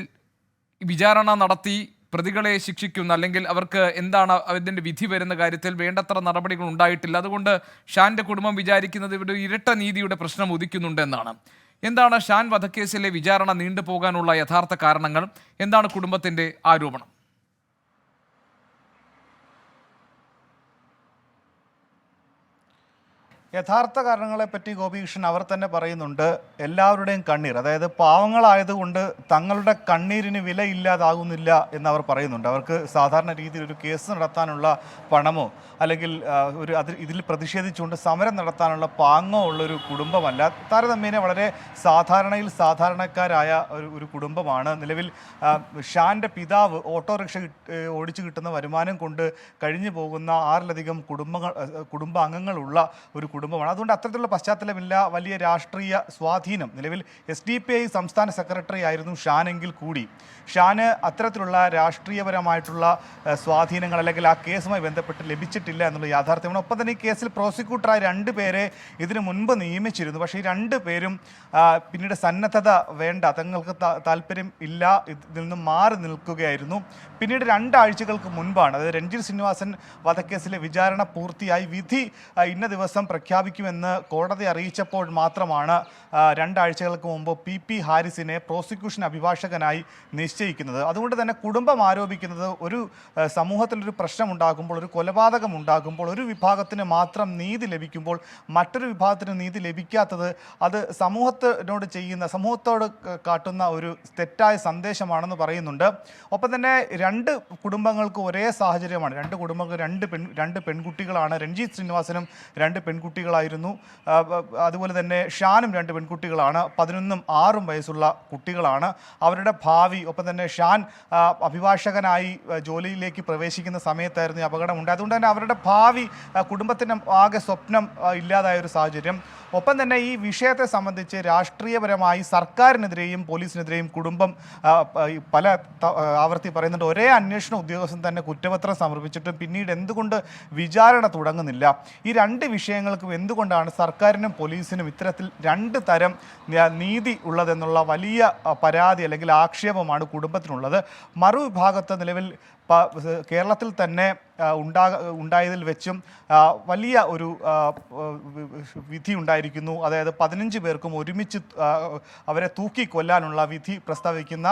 വിചാരണ നടത്തി പ്രതികളെ ശിക്ഷിക്കുന്ന അല്ലെങ്കിൽ അവർക്ക് എന്താണ് അതിൻ്റെ വിധി വരുന്ന കാര്യത്തിൽ വേണ്ടത്ര നടപടികൾ ഉണ്ടായിട്ടില്ല. അതുകൊണ്ട് ഷാന്റെ കുടുംബം വിചാരിക്കുന്നത് ഇവിടെ ഇരട്ട നീതിയുടെ പ്രശ്നം ഉദിക്കുന്നുണ്ട് എന്നാണ്. എന്താണ് ഷാൻ വധക്കേസിലെ വിചാരണ നീണ്ടുപോകാനുള്ള യഥാർത്ഥ കാരണങ്ങൾ? എന്താണ് കുടുംബത്തിന്റെ ആരോപണം? യഥാർത്ഥ കാരണങ്ങളെപ്പറ്റി ഗോപികൃഷ്ണൻ അവർ തന്നെ പറയുന്നുണ്ട്. എല്ലാവരുടെയും കണ്ണീർ, അതായത് പാവങ്ങളായതുകൊണ്ട് തങ്ങളുടെ കണ്ണീരിന് വിലയില്ലാതാകുന്നില്ല എന്നവർ പറയുന്നുണ്ട്. അവർക്ക് സാധാരണ രീതിയിൽ ഒരു കേസ് നടത്താനുള്ള പണമോ അല്ലെങ്കിൽ ഇതിൽ പ്രതിഷേധിച്ചുകൊണ്ട് സമരം നടത്താനുള്ള പാങ്ങോ ഉള്ളൊരു കുടുംബമല്ല. താരതമ്യേന വളരെ സാധാരണക്കാരായ ഒരു കുടുംബമാണ്. നിലവിൽ ഷാൻ്റെ പിതാവ് ഓട്ടോറിക്ഷ ഓടിച്ചു കിട്ടുന്ന വരുമാനം കൊണ്ട് കഴിഞ്ഞു പോകുന്ന 6ലധികം കുടുംബാംഗങ്ങളുള്ള ഒരു കുടുംബമാണ്. അതുകൊണ്ട് അത്തരത്തിലുള്ള പശ്ചാത്തലമില്ല. വലിയ രാഷ്ട്രീയ സ്വാധീനം, നിലവിൽ SDPI സംസ്ഥാന സെക്രട്ടറി ആയിരുന്നു ഷാനെങ്കിൽ കൂടി ഷാന് അത്തരത്തിലുള്ള രാഷ്ട്രീയപരമായിട്ടുള്ള സ്വാധീനങ്ങൾ അല്ലെങ്കിൽ ആ കേസുമായി ബന്ധപ്പെട്ട് ലഭിച്ചിട്ടില്ല എന്നുള്ള യാഥാർത്ഥ്യമാണ്. ഒപ്പം തന്നെ ഈ കേസിൽ പ്രോസിക്യൂട്ടറായ 2 പേരെ ഇതിനു മുൻപ് നിയമിച്ചിരുന്നു. പക്ഷേ ഈ 2 പേരും പിന്നീട് സന്നദ്ധത വേണ്ട, തങ്ങൾക്ക് താല്പര്യം ഇല്ല, ഇതിൽ നിന്നും മാറി നിൽക്കുകയായിരുന്നു. പിന്നീട് 2 ആഴ്ചകൾക്ക് മുൻപാണ്, അതായത് രഞ്ജിത്ത് ശ്രീനിവാസൻ വധക്കേസിലെ വിചാരണ പൂർത്തിയായി വിധി ഇന്ന ദിവസം പ്രഖ്യാപിക്കുമെന്ന് കോടതി അറിയിച്ചപ്പോൾ മാത്രമാണ് 2 ആഴ്ചകൾക്ക് മുമ്പ് PP ഹാരിസിനെ പ്രോസിക്യൂഷൻ അഭിഭാഷകനായി നിശ്ചയിക്കുന്നത്. അതുകൊണ്ട് തന്നെ കുടുംബം ആരോപിക്കുന്നത് ഒരു സമൂഹത്തിലൊരു പ്രശ്നമുണ്ടാകുമ്പോൾ, ഒരു കൊലപാതകം ഉണ്ടാകുമ്പോൾ, ഒരു വിഭാഗത്തിന് മാത്രം നീതി ലഭിക്കുമ്പോൾ മറ്റൊരു വിഭാഗത്തിന് നീതി ലഭിക്കാത്തത് അത് സമൂഹത്തോട് കാട്ടുന്ന ഒരു തെറ്റായ സന്ദേശമാണെന്ന് പറയുന്നുണ്ട്. ഒപ്പം തന്നെ 2 കുടുംബങ്ങൾക്ക് ഒരേ സാഹചര്യമാണ്. 2 കുടുംബങ്ങൾക്ക് 2 പെൺകുട്ടികളാണ്. രഞ്ജിത്ത് ശ്രീനിവാസനും 2 പെൺകുട്ടികളായിരുന്നു. അതുപോലെ തന്നെ ഷാനും 2 പെൺകുട്ടികളാണ്. 11ഉം 6ഉം വയസ്സുള്ള കുട്ടികളാണ്. അവരുടെ ഭാവി, ഒപ്പം തന്നെ ഷാൻ അഭിഭാഷകനായി ജോലിയിലേക്ക് പ്രവേശിക്കുന്ന സമയത്തായിരുന്നു ഈ അപകടം ഉണ്ടായത്. അതുകൊണ്ട് തന്നെ അവരുടെ ഭാവി, കുടുംബത്തിൻ്റെ ആകെ സ്വപ്നം ഇല്ലാതായ ഒരു സാഹചര്യം. ഒപ്പം തന്നെ ഈ വിഷയത്തെ സംബന്ധിച്ച് രാഷ്ട്രീയപരമായി സർക്കാരിനെതിരെയും പോലീസിനെതിരെയും കുടുംബം പല ആവർത്തി പറയുന്നുണ്ട്. ഒരേ അന്വേഷണ ഉദ്യോഗസ്ഥൻ തന്നെ കുറ്റപത്രം സമർപ്പിച്ചിട്ടും പിന്നീട് എന്തുകൊണ്ട് വിചാരണ തുടങ്ങുന്നില്ല? ഈ 2 വിഷയങ്ങൾക്കും എന്തുകൊണ്ടാണ് സർക്കാരിനും പോലീസിനും ഇത്തരത്തിൽ 2 തരം നീതി ഉള്ളതെന്നുള്ള വലിയ പരാതി അല്ലെങ്കിൽ ആക്ഷേപമാണ് കുടുംബത്തിനുള്ളത്. മറുവിഭാഗത്ത് നിലവിൽ കേരളത്തിൽ തന്നെ ഉണ്ടായതിൽ വെച്ചും വലിയ ഒരു വിധി ഉണ്ടായിരിക്കുന്നു. അതായത് 15 പേർക്കും ഒരുമിച്ച് അവരെ തൂക്കിക്കൊല്ലാനുള്ള വിധി പ്രസ്താവിക്കുന്ന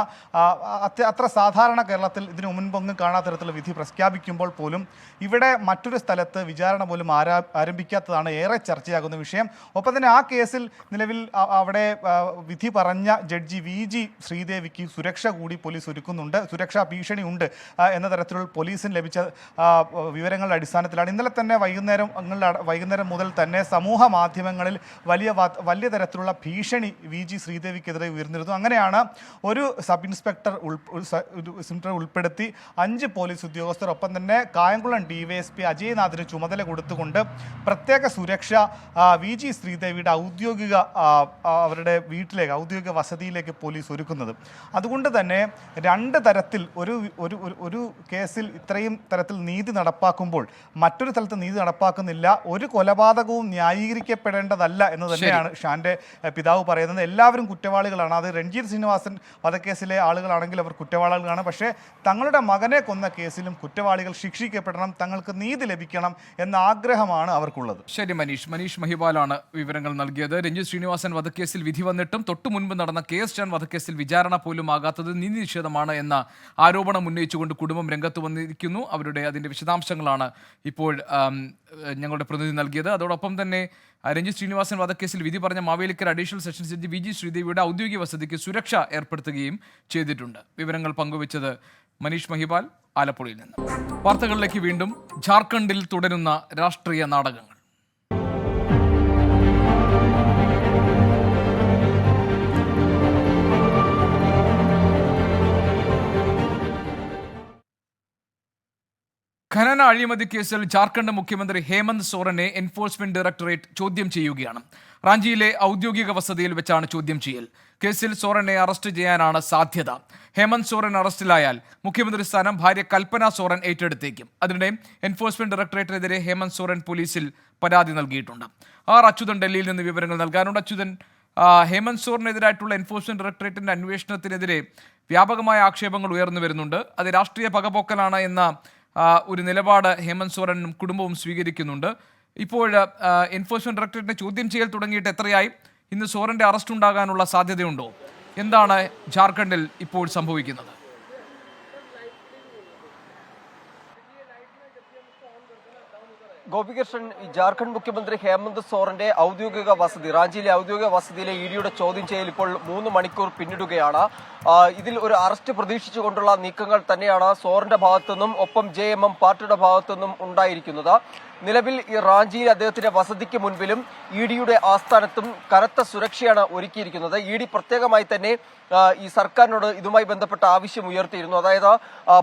അത്ര സാധാരണ കേരളത്തിൽ ഇതിനു മുൻപൊന്നും കാണാത്ത തരത്തിലുള്ള വിധി പ്രഖ്യാപിക്കുമ്പോൾ പോലും ഇവിടെ മറ്റൊരു സ്ഥലത്ത് വിചാരണ പോലും ആരംഭിക്കാത്തതാണ് ഏറെ ചർച്ചയാകുന്ന വിഷയം. ഒപ്പം തന്നെ ആ കേസിൽ നിലവിൽ അവിടെ വിധി പറഞ്ഞ ജഡ്ജി VG ശ്രീദേവിക്ക് സുരക്ഷ കൂടി പോലീസ് ഒരുക്കുന്നുണ്ട്. സുരക്ഷാ ഭീഷണി ഉണ്ട് എന്ന തരത്തിലുള്ള പോലീസിന് ലഭിച്ച വിവരങ്ങളുടെ അടിസ്ഥാനത്തിലാണ് ഇന്നലെ തന്നെ വൈകുന്നേരം മുതൽ തന്നെ സമൂഹ മാധ്യമങ്ങളിൽ വലിയ തരത്തിലുള്ള ഭീഷണി VG ശ്രീദേവിക്കെതിരെ ഉയർന്നിരുന്നു. അങ്ങനെയാണ് ഒരു സബ് ഇൻസ്പെക്ടർ ഉൾപ്പെടുത്തി 5 പോലീസ് ഉദ്യോഗസ്ഥർ, ഒപ്പം തന്നെ കായംകുളം DYSP അജയ്നാഥിന് ചുമതല കൊടുത്തുകൊണ്ട് പ്രത്യേക സുരക്ഷ VG ശ്രീദേവിയുടെ അവരുടെ വീട്ടിലേക്ക്, ഔദ്യോഗിക വസതിയിലേക്ക് പോലീസ് ഒരുക്കുന്നത്. അതുകൊണ്ട് തന്നെ 2 തരത്തിൽ ഒരു കേസിൽ ഇത്രയും തരത്തിൽ നീതി നടപ്പാക്കുമ്പോൾ മറ്റൊരു തലത്തിൽ നീതി നടപ്പാക്കുന്നില്ല. ഒരു കൊലപാതകവും ന്യായീകരിക്കപ്പെടേണ്ടതല്ല എന്ന് തന്നെയാണ് ഷാന്റെ പിതാവ് പറയുന്നത്. എല്ലാവരും കുറ്റവാളികളാണ്. അത് രഞ്ജിത്ത് ശ്രീനിവാസൻ വധക്കേസിലെ ആളുകളാണെങ്കിൽ അവർ കുറ്റവാളികളാണ്. പക്ഷേ തങ്ങളുടെ മകനെ കൊന്ന കേസിലും കുറ്റവാളികൾ ശിക്ഷിക്കപ്പെടണം, തങ്ങൾക്ക് നീതി ലഭിക്കണം എന്ന ആഗ്രഹമാണ് അവർക്കുള്ളത്. ശരി, മനീഷ് മഹിപാലാണ് വിവരങ്ങൾ നൽകിയത്. രഞ്ജിത്ത് ശ്രീനിവാസൻ വധക്കേസിൽ വിധി വന്നിട്ടും തൊട്ടു മുൻപ് നടന്ന KS ഷാൻ വധക്കേസിൽ വിചാരണ പോലും ആകാത്തത് നീതി നിഷേധമാണ് എന്ന ആരോപണം ഉന്നയിച്ചുകൊണ്ട് കുടുംബം രംഗത്ത് വന്നിരിക്കുന്നു. അതിന്റെ വിശദാംശങ്ങളാണ് ഇപ്പോൾ ഞങ്ങളുടെ പ്രതിനിധി നൽകിയത്. അതോടൊപ്പം തന്നെ രഞ്ജിത്ത് ശ്രീനിവാസൻ വധക്കേസിൽ വിധി പറഞ്ഞ Mavelikkara additional sessions judge VG ശ്രീദേവിയുടെ ഔദ്യോഗിക വസതിക്ക് സുരക്ഷ ഏർപ്പെടുത്തുകയും ചെയ്തിട്ടുണ്ട്. വിവരങ്ങൾ പങ്കുവച്ചത് മനീഷ് മഹിപാൽ, ആലപ്പുഴയിൽ നിന്ന്. വാർത്തകളിലേക്ക് വീണ്ടും. ജാർഖണ്ഡിൽ തുടരുന്ന രാഷ്ട്രീയ നാടകങ്ങൾ. ഖനന അഴിമതി കേസിൽ ജാർഖണ്ഡ് മുഖ്യമന്ത്രി ഹേമന്ത് സോറനെ എൻഫോഴ്സ്മെന്റ് ഡയറക്ടറേറ്റ് ചോദ്യം ചെയ്യുകയാണ്. റാഞ്ചിയിലെ ഔദ്യോഗിക വസതിയിൽ വെച്ചാണ് ചോദ്യം ചെയ്യൽ. കേസിൽ സോറനെ അറസ്റ്റ് ചെയ്യാനാണ് സാധ്യത. ഹേമന്ത് സോറൻ അറസ്റ്റിലായാൽ മുഖ്യമന്ത്രി സ്ഥാനം ഭാര്യ കൽപ്പന സോറൻ ഏറ്റെടുത്തേക്കും. അതിനിടെ എൻഫോഴ്സ്മെന്റ് ഡയറക്ടറേറ്റിനെതിരെ ഹേമന്ത് സോറൻ പോലീസിൽ പരാതി നൽകിയിട്ടുണ്ട്. അച്യുതൻ ഡൽഹിയിൽ നിന്ന് വിവരങ്ങൾ നൽകാനുണ്ട്. അച്യുതൻ, ഹേമന്ത് സോറനെതിരായിട്ടുള്ള എൻഫോഴ്സ്മെന്റ് ഡയറക്ടറേറ്റിന്റെ അന്വേഷണത്തിനെതിരെ വ്യാപകമായ ആക്ഷേപങ്ങൾ ഉയർന്നു വരുന്നുണ്ട്. അത് രാഷ്ട്രീയ പകപോക്കലാണ് എന്ന ഒരു നിലപാട് ഹേമന്ത് സോറനും കുടുംബവും സ്വീകരിക്കുന്നുണ്ട്. ഇപ്പോൾ എൻഫോഴ്സ്മെന്റ് ഡയറക്ടറേറ്റിനെ ചോദ്യം ചെയ്യൽ തുടങ്ങിയിട്ട് എത്രയായി? ഇന്ന് സോറന്റെ അറസ്റ്റ് ഉണ്ടാകാനുള്ള സാധ്യതയുണ്ടോ? എന്താണ് ജാർഖണ്ഡിൽ ഇപ്പോൾ സംഭവിക്കുന്നത്? ഗോപികൃഷ്ണൻ, ജാർഖണ്ഡ് മുഖ്യമന്ത്രി ഹേമന്ത് സോറന്റെ ഔദ്യോഗിക വസതി, റാഞ്ചിയിലെ ഔദ്യോഗിക വസതിയിലെ EDയുടെ ചോദ്യം ചെയ്യൽ ഇപ്പോൾ 3 മണിക്കൂർ പിന്നിടുകയാണ്. ഇതിൽ ഒരു അറസ്റ്റ് പ്രതീക്ഷിച്ചുകൊണ്ടുള്ള നീക്കങ്ങൾ തന്നെയാണ് സോറന്റെ ഭാഗത്തുനിന്നും ഒപ്പം JMM പാർട്ടിയുടെ ഭാഗത്തുനിന്നും ഉണ്ടായിരിക്കുന്നത്. നിലവിൽ ഈ റാഞ്ചിയിൽ അദ്ദേഹത്തിന്റെ വസതിക്ക് മുൻപിലും EDയുടെ ആസ്ഥാനത്തും കനത്ത സുരക്ഷയാണ് ഒരുക്കിയിരിക്കുന്നത്. ED പ്രത്യേകമായി തന്നെ ഈ സർക്കാരിനോട് ഇതുമായി ബന്ധപ്പെട്ട ആവശ്യം ഉയർത്തിയിരുന്നു. അതായത്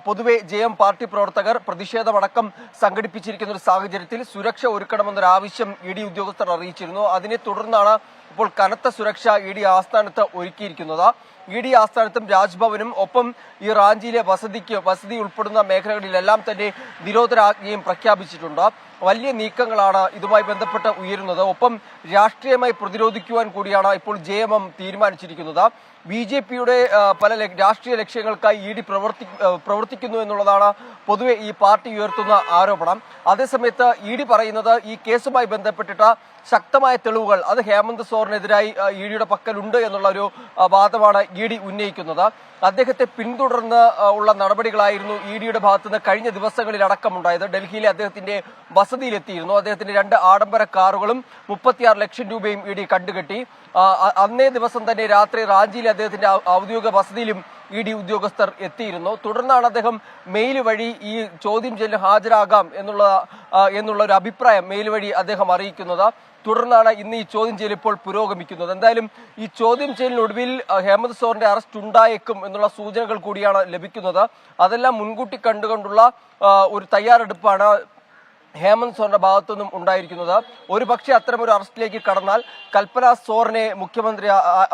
പൊതുവെ JM പാർട്ടി പ്രവർത്തകർ പ്രതിഷേധമടക്കം സംഘടിപ്പിച്ചിരിക്കുന്ന ഒരു സാഹചര്യത്തിൽ സുരക്ഷ ഒരുക്കണമെന്നൊരു ആവശ്യം ED ഉദ്യോഗസ്ഥർ അറിയിച്ചിരുന്നു. അതിനെ തുടർന്നാണ് ഇപ്പോൾ കനത്ത സുരക്ഷ ED ആസ്ഥാനത്ത് ഒരുക്കിയിരിക്കുന്നത്. ED ആസ്ഥാനത്തും രാജ്ഭവനും ഒപ്പം ഈ റാഞ്ചിയിലെ വസതി ഉൾപ്പെടുന്ന മേഖലകളിലെല്ലാം തന്നെ നിരോധനാജ്ഞയും പ്രഖ്യാപിച്ചിട്ടുണ്ട്. വലിയ നീക്കങ്ങളാണ് ഇതുമായി ബന്ധപ്പെട്ട് ഉയരുന്നത്. ഒപ്പം രാഷ്ട്രീയമായി പ്രതിരോധിക്കുവാൻ കൂടിയാണ് ഇപ്പോൾ JMM തീരുമാനിച്ചിരിക്കുന്നത്. BJPയുടെ പല രാഷ്ട്രീയ ലക്ഷ്യങ്ങൾക്കായി ED പ്രവർത്തിക്കുന്നു എന്നുള്ളതാണ് പൊതുവെ ഈ പാർട്ടി ഉയർത്തുന്ന ആരോപണം. അതേസമയത്ത് ED പറയുന്നത് ഈ കേസുമായി ബന്ധപ്പെട്ടിട്ട് ശക്തമായ തെളിവുകൾ അത് ഹേമന്ത് സോറനെതിരായി EDയുടെ പക്കലുണ്ട് എന്നുള്ള ഒരു വാദമാണ് ED ഉന്നയിക്കുന്നത്. അദ്ദേഹത്തെ പിന്തുടർന്ന് ഉള്ള നടപടികളായിരുന്നു EDയുടെ ഭാഗത്തുനിന്ന് കഴിഞ്ഞ ദിവസങ്ങളിൽ അടക്കമുണ്ടായത്. ഡൽഹിയിലെ അദ്ദേഹത്തിന്റെ വസതിയിലെത്തിയിരുന്നു. അദ്ദേഹത്തിന്റെ 2 ആഡംബര കാറുകളും 36 ലക്ഷം രൂപയും ED കണ്ടുകെട്ടി. അന്നേ ദിവസം തന്നെ രാത്രി റാഞ്ചിയിലെ അദ്ദേഹത്തിന്റെ ഔദ്യോഗിക വസതിയിലും ED ഉദ്യോഗസ്ഥർ എത്തിയിരുന്നു. തുടർന്നാണ് അദ്ദേഹം മെയിൽ വഴി ഈ ചോദ്യം ചെയ്യലിന് ഹാജരാകാം എന്നുള്ള ഒരു അഭിപ്രായം മെയിൽ വഴി അദ്ദേഹം അറിയിക്കുന്നത്. തുടർന്നാണ് ഇന്ന് ഈ ചോദ്യം ചെയ്യൽ ഇപ്പോൾ പുരോഗമിക്കുന്നത്. എന്തായാലും ഈ ചോദ്യം ചെയ്യലിനൊടുവിൽ ഹേമന്ത് സോറന്റെ അറസ്റ്റ് ഉണ്ടായേക്കും എന്നുള്ള സൂചനകൾ കൂടിയാണ് ലഭിക്കുന്നത്. അതെല്ലാം മുൻകൂട്ടി കണ്ടുകൊണ്ടുള്ള ഒരു തയ്യാറെടുപ്പാണ് ഹേമന്ത് സോറന്റെ ഭാഗത്തുനിന്നും ഉണ്ടായിരിക്കുന്നത്. ഒരു പക്ഷേ അത്തരമൊരു അറസ്റ്റിലേക്ക് കടന്നാൽ കൽപ്പന സോറനെ മുഖ്യമന്ത്രി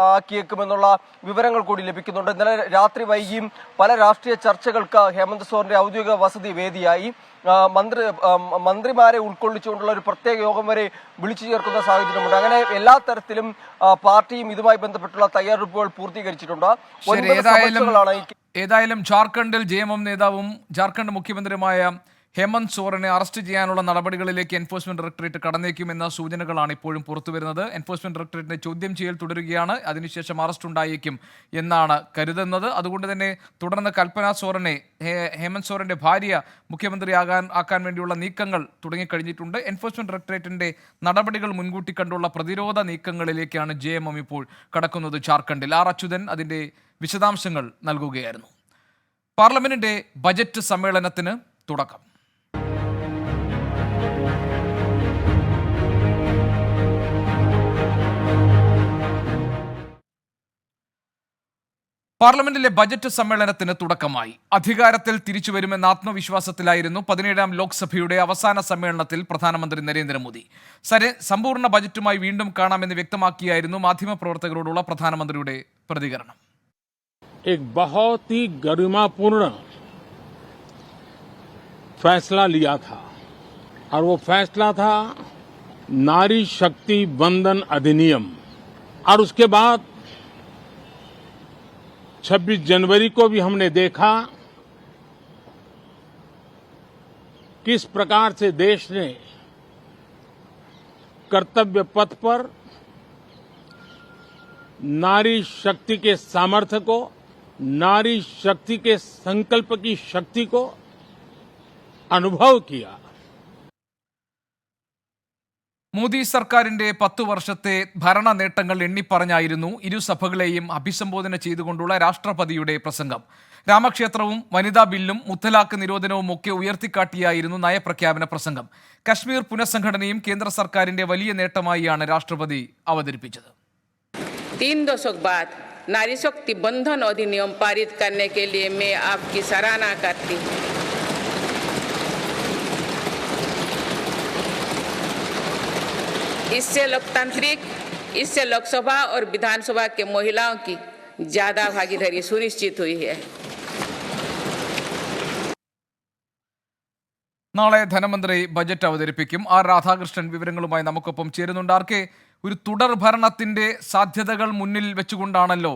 ആക്കിയേക്കുമെന്നുള്ള വിവരങ്ങൾ കൂടി ലഭിക്കുന്നുണ്ട്. ഇന്നലെ രാത്രി വൈകിയും പല രാഷ്ട്രീയ ചർച്ചകൾക്ക് ഹേമന്ത് സോറന്റെ ഔദ്യോഗിക വസതി വേദിയായി. മന്ത്രിമാരെ ഉൾക്കൊള്ളിച്ചുകൊണ്ടുള്ള ഒരു പ്രത്യേക യോഗം വരെ വിളിച്ചു ചേർക്കുന്ന സാഹചര്യമുണ്ട്. അങ്ങനെ എല്ലാ തരത്തിലും പാർട്ടിയും ഇതുമായി ബന്ധപ്പെട്ടുള്ള തയ്യാറെടുപ്പുകൾ പൂർത്തീകരിച്ചിട്ടുണ്ട്. ഏതായാലും ജാർഖണ്ഡിൽ JMM നേതാവും ജാർഖണ്ഡ് മുഖ്യമന്ത്രിയുമായ ഹേമന്ത് സോറനെ അറസ്റ്റ് ചെയ്യാനുള്ള നടപടികളിലേക്ക് എൻഫോഴ്സ്മെന്റ് ഡയറക്ടറേറ്റ് കടന്നേക്കുമെന്ന സൂചനകളാണ് ഇപ്പോഴും പുറത്തുവരുന്നത്. എൻഫോഴ്സ്മെന്റ് ഡയറക്ടറേറ്റിന്റെ ചോദ്യം ചെയ്യൽ തുടരുകയാണ്. അതിനുശേഷം അറസ്റ്റ് ഉണ്ടായേക്കും എന്നാണ് കരുതുന്നത്. അതുകൊണ്ട് തന്നെ തുടർന്ന് കൽപ്പന സോറനെ, ഹേമന്ത് സോറന്റെ ഭാര്യ ആക്കാൻ വേണ്ടിയുള്ള നീക്കങ്ങൾ തുടങ്ങിക്കഴിഞ്ഞിട്ടുണ്ട്. എൻഫോഴ്സ്മെന്റ് ഡയറക്ടറേറ്റിന്റെ നടപടികൾ മുൻകൂട്ടി കണ്ടുള്ള പ്രതിരോധ നീക്കങ്ങളിലേക്കാണ് JMM ഇപ്പോൾ കടക്കുന്നത് ജാർഖണ്ഡിൽ. ആർ അച്യുതൻ അതിന്റെ വിശദാംശങ്ങൾ നൽകുകയായിരുന്നു. പാർലമെന്റിന്റെ ബജറ്റ് സമ്മേളനത്തിന് തുടക്കം. പാർലമെന്റിലെ ബജറ്റ് സമ്മേളനത്തിന് തുടക്കമായി. അധികാരത്തിൽ തിരിച്ചുവരുമെന്ന ആത്മവിശ്വാസത്തിലായിരുന്നു 17ാം ലോക്സഭയുടെ അവസാന സമ്മേളനത്തിൽ പ്രധാനമന്ത്രി നരേന്ദ്രമോദി. സമ്പൂർണ്ണ ബജറ്റുമായി വീണ്ടും കാണാമെന്ന് വ്യക്തമാക്കിയായിരുന്നു മാധ്യമപ്രവർത്തകരോടുള്ള പ്രധാനമന്ത്രിയുടെ പ്രതികരണം. एक बहुत ही गरिमापूर्ण फैसला लिया था और वो फैसला था नारी शक्ति वंदन अधिनियम। और उसके बाद 26 जनवरी को भी हमने देखा किस प्रकार से देश ने कर्तव्य पथ पर नारी शक्ति के सामर्थ्य को, नारी शक्ति के संकल्प की शक्ति को अनुभव किया. മോദി സർക്കാരിന്റെ 10 വർഷത്തെ ഭരണ നേട്ടങ്ങൾ എണ്ണിപ്പറഞ്ഞായിരുന്നു ഇരുസഭകളെയും അഭിസംബോധന ചെയ്തുകൊണ്ടുള്ള രാഷ്ട്രപതിയുടെ പ്രസംഗം. രാമക്ഷേത്രവും വനിതാ ബില്ലും മുത്തലാഖ് നിരോധനവും ഒക്കെ ഉയർത്തിക്കാട്ടിയായിരുന്നു നയപ്രഖ്യാപന പ്രസംഗം. കശ്മീർ പുനഃസംഘടനയും കേന്ദ്ര സർക്കാരിന്റെ വലിയ നേട്ടമായാണ് രാഷ്ട്രപതി അവതരിപ്പിച്ചത്. 3 दशक बाद नारी शक्ति बंधन अधिनियम पारित करने के लिए मैं आपकी सराहना करती हूँ. इससे लोकसभा और विधानसभा के महिलाओं की ज्यादा भागीदारी सुनिश्चित हुई है. നാളെ ധനമന്ത്രി ബജറ്റ് അവതരിപ്പിക്കും. ആർ രാധാകൃഷ്ണൻ വിവരങ്ങളുമായി നമുക്കൊപ്പം ചേരുന്നുണ്ട്. ആർക്കെ, ഒരു തുടർ ഭരണത്തിന്റെ സാധ്യതകൾ മുന്നിൽ വെച്ചുകൊണ്ടാണല്ലോ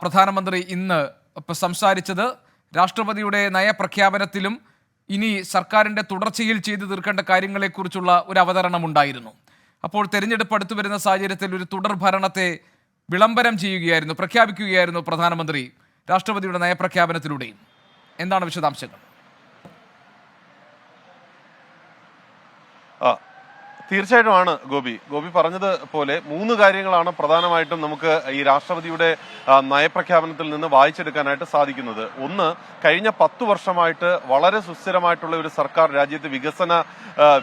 പ്രധാനമന്ത്രി ഇന്ന് സംസാരിച്ചത്. രാഷ്ട്രപതിയുടെ നയപ്രഖ്യാപനത്തിലും ഇനി സർക്കാരിന്റെ തുടർച്ചയിൽ ചെയ്തു തീർക്കേണ്ട കാര്യങ്ങളെക്കുറിച്ചുള്ള ഒരു അവതരണം ഉണ്ടായിരുന്നു. അപ്പോൾ തെരഞ്ഞെടുപ്പ് അടുത്തു വരുന്ന സാഹചര്യത്തിൽ ഒരു തുടർ ഭരണത്തെ വിളംബരം ചെയ്യുകയായിരുന്നു, പ്രഖ്യാപിക്കുകയായിരുന്നു പ്രധാനമന്ത്രി രാഷ്ട്രപതിയുടെ നയപ്രഖ്യാപനത്തിലൂടെയും. എന്താണ് വിശദാംശങ്ങൾ? തീർച്ചയായിട്ടുമാണ് ഗോപി പറഞ്ഞതുപോലെ 3 കാര്യങ്ങളാണ് പ്രധാനമായിട്ടും നമുക്ക് ഈ രാഷ്ട്രപതിയുടെ നയപ്രഖ്യാപനത്തിൽ നിന്ന് വായിച്ചെടുക്കാനായിട്ട് സാധിക്കുന്നത്. ഒന്ന്, കഴിഞ്ഞ 10 വർഷമായിട്ട് വളരെ സുസ്ഥിരമായിട്ടുള്ള ഒരു സർക്കാർ രാജ്യത്ത്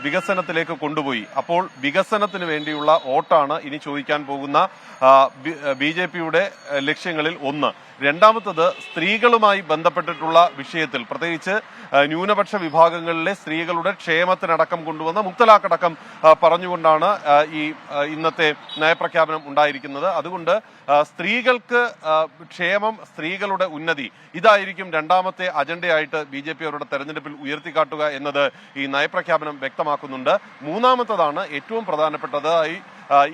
വികസനത്തിലേക്ക് കൊണ്ടുപോയി. അപ്പോൾ വികസനത്തിന് വേണ്ടിയുള്ള വോട്ടാണ് ഇനി ചോദിക്കാൻ പോകുന്ന BJPയുടെ ലക്ഷ്യങ്ങളിൽ ഒന്ന്. രണ്ടാമത്തത്, സ്ത്രീകളുമായി ബന്ധപ്പെട്ടിട്ടുള്ള വിഷയത്തിൽ പ്രത്യേകിച്ച് ന്യൂനപക്ഷ വിഭാഗങ്ങളിലെ സ്ത്രീകളുടെ ക്ഷേമത്തിനടക്കം കൊണ്ടുവന്ന മുത്തലാഖടക്കം പറഞ്ഞുകൊണ്ടാണ് ഈ ഇന്നത്തെ നയപ്രഖ്യാപനം ഉണ്ടായിരിക്കുന്നത്. അതുകൊണ്ട് സ്ത്രീകൾക്ക് ക്ഷേമം, സ്ത്രീകളുടെ ഉന്നതി, ഇതായിരിക്കും രണ്ടാമത്തെ അജണ്ടയായിട്ട് BJP അവരുടെ തെരഞ്ഞെടുപ്പിൽ ഉയർത്തിക്കാട്ടുക എന്നത് ഈ നയപ്രഖ്യാപനം വ്യക്തമാക്കുന്നുണ്ട്. മൂന്നാമത്തതാണ് ഏറ്റവും പ്രധാനപ്പെട്ടതായി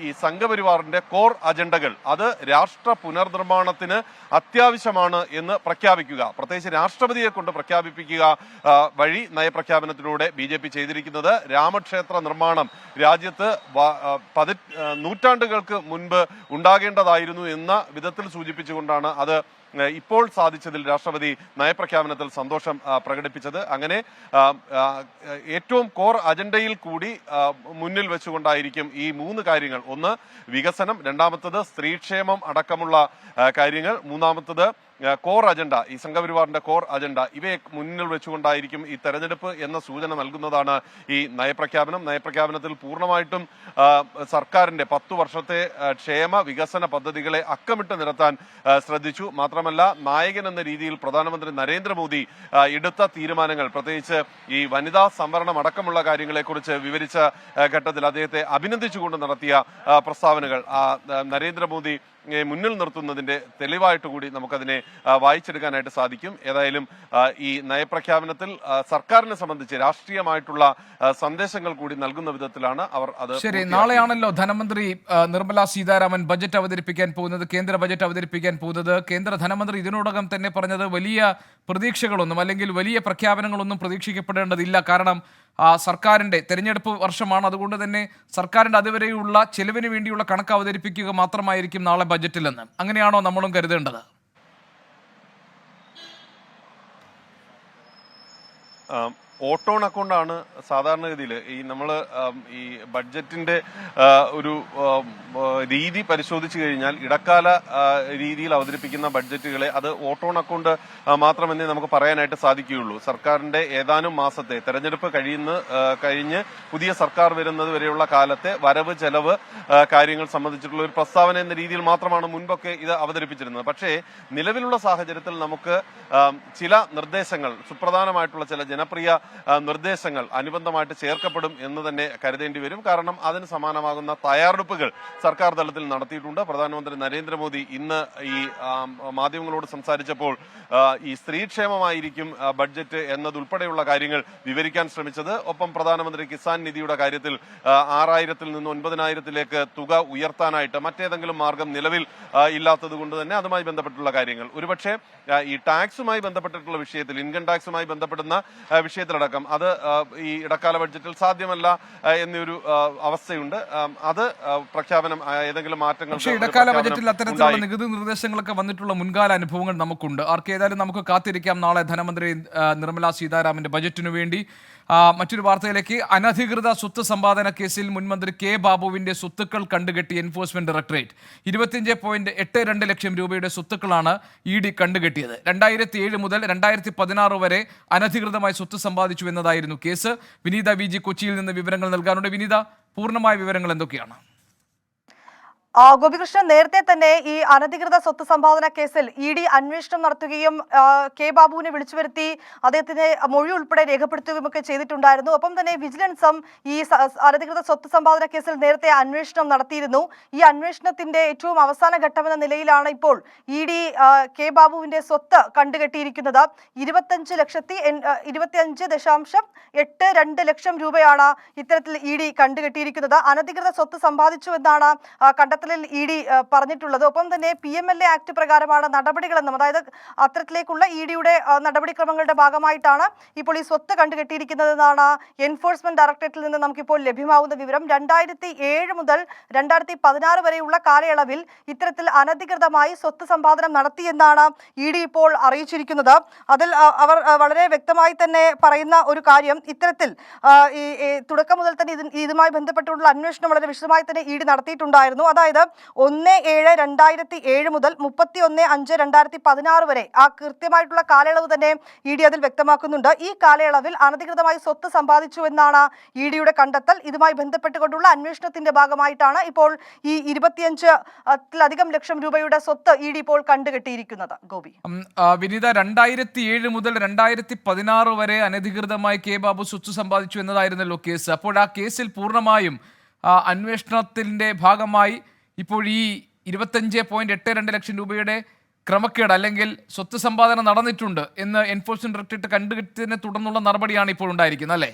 ഈ സംഘപരിവാറിന്റെ കോർ അജണ്ടകൾ, അത് രാഷ്ട്ര പുനർനിർമ്മാണത്തിന് അത്യാവശ്യമാണ് എന്ന് പ്രഖ്യാപിക്കുക, പ്രത്യേകിച്ച് രാഷ്ട്രപതിയെ കൊണ്ട് പ്രഖ്യാപിപ്പിക്കുക വഴി നയപ്രഖ്യാപനത്തിലൂടെ BJP ചെയ്തിരിക്കുന്നത്. രാമക്ഷേത്ര നിർമ്മാണം രാജ്യത്ത് നൂറ്റാണ്ടുകൾക്ക് മുൻപ് ഉണ്ടാകേണ്ടതായിരുന്നു എന്ന വിധത്തിൽ സൂചിപ്പിച്ചുകൊണ്ടാണ് അത് ഇപ്പോൾ സാധിച്ചതിൽ രാഷ്ട്രപതി നയപ്രഖ്യാപനത്തിൽ സന്തോഷം പ്രകടിപ്പിച്ചത്. അങ്ങനെ ഏറ്റവും കോർ അജണ്ടയിൽ കൂടി മുന്നിൽ വെച്ചുകൊണ്ടായിരിക്കും ഈ 3 കാര്യങ്ങൾ. ഒന്ന്, വികസനം; രണ്ടാമത്തത് സ്ത്രീക്ഷേമം അടക്കമുള്ള കാര്യങ്ങൾ; മൂന്നാമത്തത് കോർ അജണ്ട, ഈ സംഘപരിവാറിന്റെ കോർ അജണ്ട. ഇവയെ മുന്നിൽ വെച്ചുകൊണ്ടായിരിക്കും ഈ തെരഞ്ഞെടുപ്പ് എന്ന സൂചന നൽകുന്നതാണ് ഈ നയപ്രഖ്യാപനം. നയപ്രഖ്യാപനത്തിൽ പൂർണ്ണമായിട്ടും സർക്കാരിന്റെ 10 വർഷത്തെ ക്ഷേമ വികസന പദ്ധതികളെ അക്കമിട്ട് നിരത്താൻ ശ്രദ്ധിച്ചു. മാത്രമല്ല, നായകൻ എന്ന രീതിയിൽ പ്രധാനമന്ത്രി നരേന്ദ്രമോദി എടുത്ത തീരുമാനങ്ങൾ, പ്രത്യേകിച്ച് ഈ വനിതാ സംവരണം അടക്കമുള്ള കാര്യങ്ങളെക്കുറിച്ച് വിവരിച്ച ഘട്ടത്തിൽ അദ്ദേഹത്തെ അഭിനന്ദിച്ചുകൊണ്ട് നടത്തിയ പ്രസ്താവനകൾ നരേന്ദ്രമോദി മുന്നിൽ നിർത്തുന്നതിന്റെ തെളിവായിട്ട് കൂടി നമുക്കതിനെ വായിച്ചെടുക്കാനായിട്ട് സാധിക്കും. ഏതായാലും ഈ നയപ്രഖ്യാപനത്തിൽ സർക്കാരിനെ സംബന്ധിച്ച് രാഷ്ട്രീയമായിട്ടുള്ള സന്ദേശങ്ങൾ കൂടി നൽകുന്ന വിധത്തിലാണ് അവർ അത്. ശരി, നാളെയാണല്ലോ ധനമന്ത്രി നിർമ്മല സീതാരാമൻ ബജറ്റ് അവതരിപ്പിക്കാൻ പോകുന്നത്, കേന്ദ്ര ബജറ്റ് അവതരിപ്പിക്കാൻ പോകുന്നത്. കേന്ദ്ര ധനമന്ത്രി ഇതിനോടകം തന്നെ പറഞ്ഞത് വലിയ പ്രതീക്ഷകളൊന്നും അല്ലെങ്കിൽ വലിയ പ്രഖ്യാപനങ്ങളൊന്നും പ്രതീക്ഷിക്കപ്പെടേണ്ടതില്ല. കാരണം സർക്കാരിൻ്റെ തെരഞ്ഞെടുപ്പ് വർഷമാണ്. അതുകൊണ്ട് തന്നെ സർക്കാരിൻ്റെ അതുവരെയുള്ള ചെലവിന് വേണ്ടിയുള്ള കണക്ക് അവതരിപ്പിക്കുക മാത്രമായിരിക്കും നാളെ ബജറ്റിലെന്ന്. അങ്ങനെയാണോ നമ്മളും കരുതേണ്ടത്? ഓട്ടോൺ അക്കൗണ്ടാണ് സാധാരണഗതിയിൽ ഈ നമ്മൾ ഈ ബഡ്ജറ്റിന്റെ ഒരു രീതി പരിശോധിച്ചു കഴിഞ്ഞാൽ ഇടക്കാല രീതിയിൽ അവതരിപ്പിക്കുന്ന ബഡ്ജറ്റുകളെ അത് ഓട്ടോൺ അക്കൗണ്ട് മാത്രമെന്നേ നമുക്ക് പറയാനായിട്ട് സാധിക്കുകയുള്ളൂ. സർക്കാരിന്റെ ഏതാനും മാസത്തെ തെരഞ്ഞെടുപ്പ് കഴിഞ്ഞ് പുതിയ സർക്കാർ വരുന്നത് വരെയുള്ള കാലത്തെ വരവ് ചെലവ് കാര്യങ്ങൾ സംബന്ധിച്ചിട്ടുള്ള ഒരു പ്രസ്താവന എന്ന രീതിയിൽ മാത്രമാണ് മുൻപൊക്കെ ഇത് അവതരിപ്പിച്ചിരുന്നത്. പക്ഷേ നിലവിലുള്ള സാഹചര്യത്തിൽ നമുക്ക് ചില നിർദ്ദേശങ്ങൾ, സുപ്രധാനമായിട്ടുള്ള ചില ജനപ്രിയ നിർദ്ദേശങ്ങൾ അനുബന്ധമായിട്ട് ചേർക്കപ്പെടും എന്ന് തന്നെ കരുതേണ്ടി വരും. കാരണം അതിന് സമാനമാകുന്ന തയ്യാറെടുപ്പുകൾ സർക്കാർ തലത്തിൽ നടത്തിയിട്ടുണ്ട്. പ്രധാനമന്ത്രി നരേന്ദ്രമോദി ഇന്ന് ഈ മാധ്യമങ്ങളോട് സംസാരിച്ചപ്പോൾ ഈ സ്ത്രീക്ഷേമമായിരിക്കും ബഡ്ജറ്റ് എന്നതുൾപ്പെടെയുള്ള കാര്യങ്ങൾ വിവരിക്കാൻ ശ്രമിച്ചത്. ഒപ്പം പ്രധാനമന്ത്രി കിസാൻ നിധിയുടെ കാര്യത്തിൽ 6000-ൽ നിന്ന് 9000-ലേക്ക് തുക ഉയർത്താനായിട്ട് മറ്റേതെങ്കിലും മാർഗം നിലവിൽ ഇല്ലാത്തത് കൊണ്ട് തന്നെ അതുമായി ബന്ധപ്പെട്ടുള്ള കാര്യങ്ങൾ, ഒരുപക്ഷെ ഈ ടാക്സുമായി ബന്ധപ്പെട്ടിട്ടുള്ള വിഷയത്തിൽ, ഇൻകം ടാക്സുമായി ബന്ധപ്പെടുന്ന വിഷയത്തിലടക്കം അത് ഈ ഇടക്കാല ബഡ്ജറ്റിൽ സാധ്യമല്ല എന്നൊരു അവസ്ഥയുണ്ട്. അത് പ്രഖ്യാപനം ഏതെങ്കിലും മാറ്റങ്ങൾ. പക്ഷേ ഇടക്കാല ബജറ്റിൽ അത്തരത്തിലുള്ള നികുതി നിർദ്ദേശങ്ങളൊക്കെ വന്നിട്ടുള്ള മുൻകാല അനുഭവങ്ങൾ നമുക്കുണ്ട്. ഏതായാലും നമുക്ക് കാത്തിരിക്കാം നാളെ ധനമന്ത്രി നിർമ്മല സീതാരാമന്റെ ബജറ്റിനു വേണ്ടി. മറ്റൊരു വാർത്തയിലേക്ക്. അനധികൃത സ്വത്ത് സമ്പാദന കേസിൽ മുൻമന്ത്രി കെ ബാബുവിന്റെ സ്വത്തുക്കൾ കണ്ടുകെട്ടി എൻഫോഴ്സ്മെന്റ് ഡയറക്ടറേറ്റ്. 25.82 ലക്ഷം രൂപയുടെ സ്വത്തുക്കളാണ് ED കണ്ടുകെട്ടിയത്. 2007 മുതൽ 2016 വരെ അനധികൃതമായി സ്വത്ത് സമ്പാദിച്ചു എന്നതായിരുന്നു കേസ്. വിനീത VG കൊച്ചിയിൽ നിന്ന് വിവരങ്ങൾ നൽകാനുണ്ട്. വിനീത, പൂർണ്ണമായ വിവരങ്ങൾ എന്തൊക്കെയാണ്? ഗോപികൃഷ്ണൻ, നേരത്തെ തന്നെ ഈ അനധികൃത സ്വത്ത് സമ്പാദന കേസിൽ ED അന്വേഷണം നടത്തുകയും കെ ബാബുവിനെ വിളിച്ചു വരുത്തി അദ്ദേഹത്തിന്റെ മൊഴി ഉൾപ്പെടെ രേഖപ്പെടുത്തുകയും ഒക്കെ ചെയ്തിട്ടുണ്ടായിരുന്നു. ഒപ്പം തന്നെ വിജിലൻസും ഈ അനധികൃത സ്വത്ത് സമ്പാദന കേസിൽ നേരത്തെ അന്വേഷണം നടത്തിയിരുന്നു. ഈ അന്വേഷണത്തിന്റെ ഏറ്റവും അവസാന ഘട്ടമെന്ന നിലയിലാണ് ഇപ്പോൾ ED കെ ബാബുവിന്റെ സ്വത്ത് കണ്ടുകെട്ടിയിരിക്കുന്നത്. 25.82 ലക്ഷം രൂപയാണ് ഇത്തരത്തിൽ ED കണ്ടുകെട്ടിയിരിക്കുന്നത്. അനധികൃത സ്വത്ത് സമ്പാദിച്ചുവെന്നാണ് കണ്ടെത്തൽ ED പറഞ്ഞിട്ടുള്ളത്. ഒപ്പം തന്നെ PMLA ആക്ട് പ്രകാരമാണ് നടപടികളെന്നും, അതായത് അത്തരത്തിലേക്കുള്ള EDയുടെ നടപടിക്രമങ്ങളുടെ ഭാഗമായിട്ടാണ് ഇപ്പോൾ ഈ സ്വത്ത് കണ്ടുകെട്ടിയിരിക്കുന്നതെന്നാണ് എൻഫോഴ്സ്മെന്റ് ഡയറക്ടറേറ്റിൽ നിന്ന് നമുക്കിപ്പോൾ ലഭ്യമാവുന്ന വിവരം. 2007 മുതൽ 2016 വരെയുള്ള കാലയളവിൽ ഇത്തരത്തിൽ അനധികൃതമായി സ്വത്ത് സമ്പാദനം നടത്തിയെന്നാണ് ED ഇപ്പോൾ അറിയിച്ചിരിക്കുന്നത്. അതിൽ അവർ വളരെ വ്യക്തമായി തന്നെ പറയുന്ന ഒരു കാര്യം, ഇത്തരത്തിൽ തുടക്കം മുതൽ തന്നെ ഇതുമായി ബന്ധപ്പെട്ടുള്ള അന്വേഷണം വളരെ വിശദമായി തന്നെ ED നടത്തിയിട്ടുണ്ടായിരുന്നു. അതായത് 1/7/2007 മുതൽ 31/5/2016 വരെ ആ കൃത്യമായിട്ടുള്ള കാലയളവ് തന്നെ ED അതിൽ വ്യക്തമാക്കുന്നുണ്ട്. ഈ കാലയളവിൽ അനധികൃതമായി സ്വത്ത് സമ്പാദിച്ചു എന്നാണ് EDയുടെ കണ്ടെത്തൽ. ഇതുമായി ബന്ധപ്പെട്ടുകൊണ്ടുള്ള അന്വേഷണത്തിന്റെ ഭാഗമായിട്ടാണ് ഇപ്പോൾ ഈ 25 ലക്ഷം രൂപയുടെ സ്വത്ത് ED ഇപ്പോൾ കണ്ടുകെട്ടിയിരിക്കുന്നത്. ഗോപി, വിനീത, 2007 മുതൽ 2016 വരെ അനധികൃതമായി കെ ബാബു സ്വത്ത് സമ്പാദിച്ചു എന്നതായിരുന്നല്ലോ കേസ്. അപ്പോൾ ആ കേസിൽ പൂർണ്ണമായും അന്വേഷണത്തിന്റെ ഭാഗമായി ഇപ്പോൾ ഈ 25.82 ലക്ഷം രൂപയുടെ ക്രമക്കേട് അല്ലെങ്കിൽ സ്വത്ത് സമ്പാദനം നടന്നിട്ടുണ്ട് എന്ന് എൻഫോഴ്സ്മെന്റ് ഡയറക്ടറേറ്റ് കണ്ടുകെട്ടിയതിനെ തുടർന്നുള്ള നടപടിയാണ് ഇപ്പോൾ ഉണ്ടായിരിക്കുന്നത്, അല്ലേ?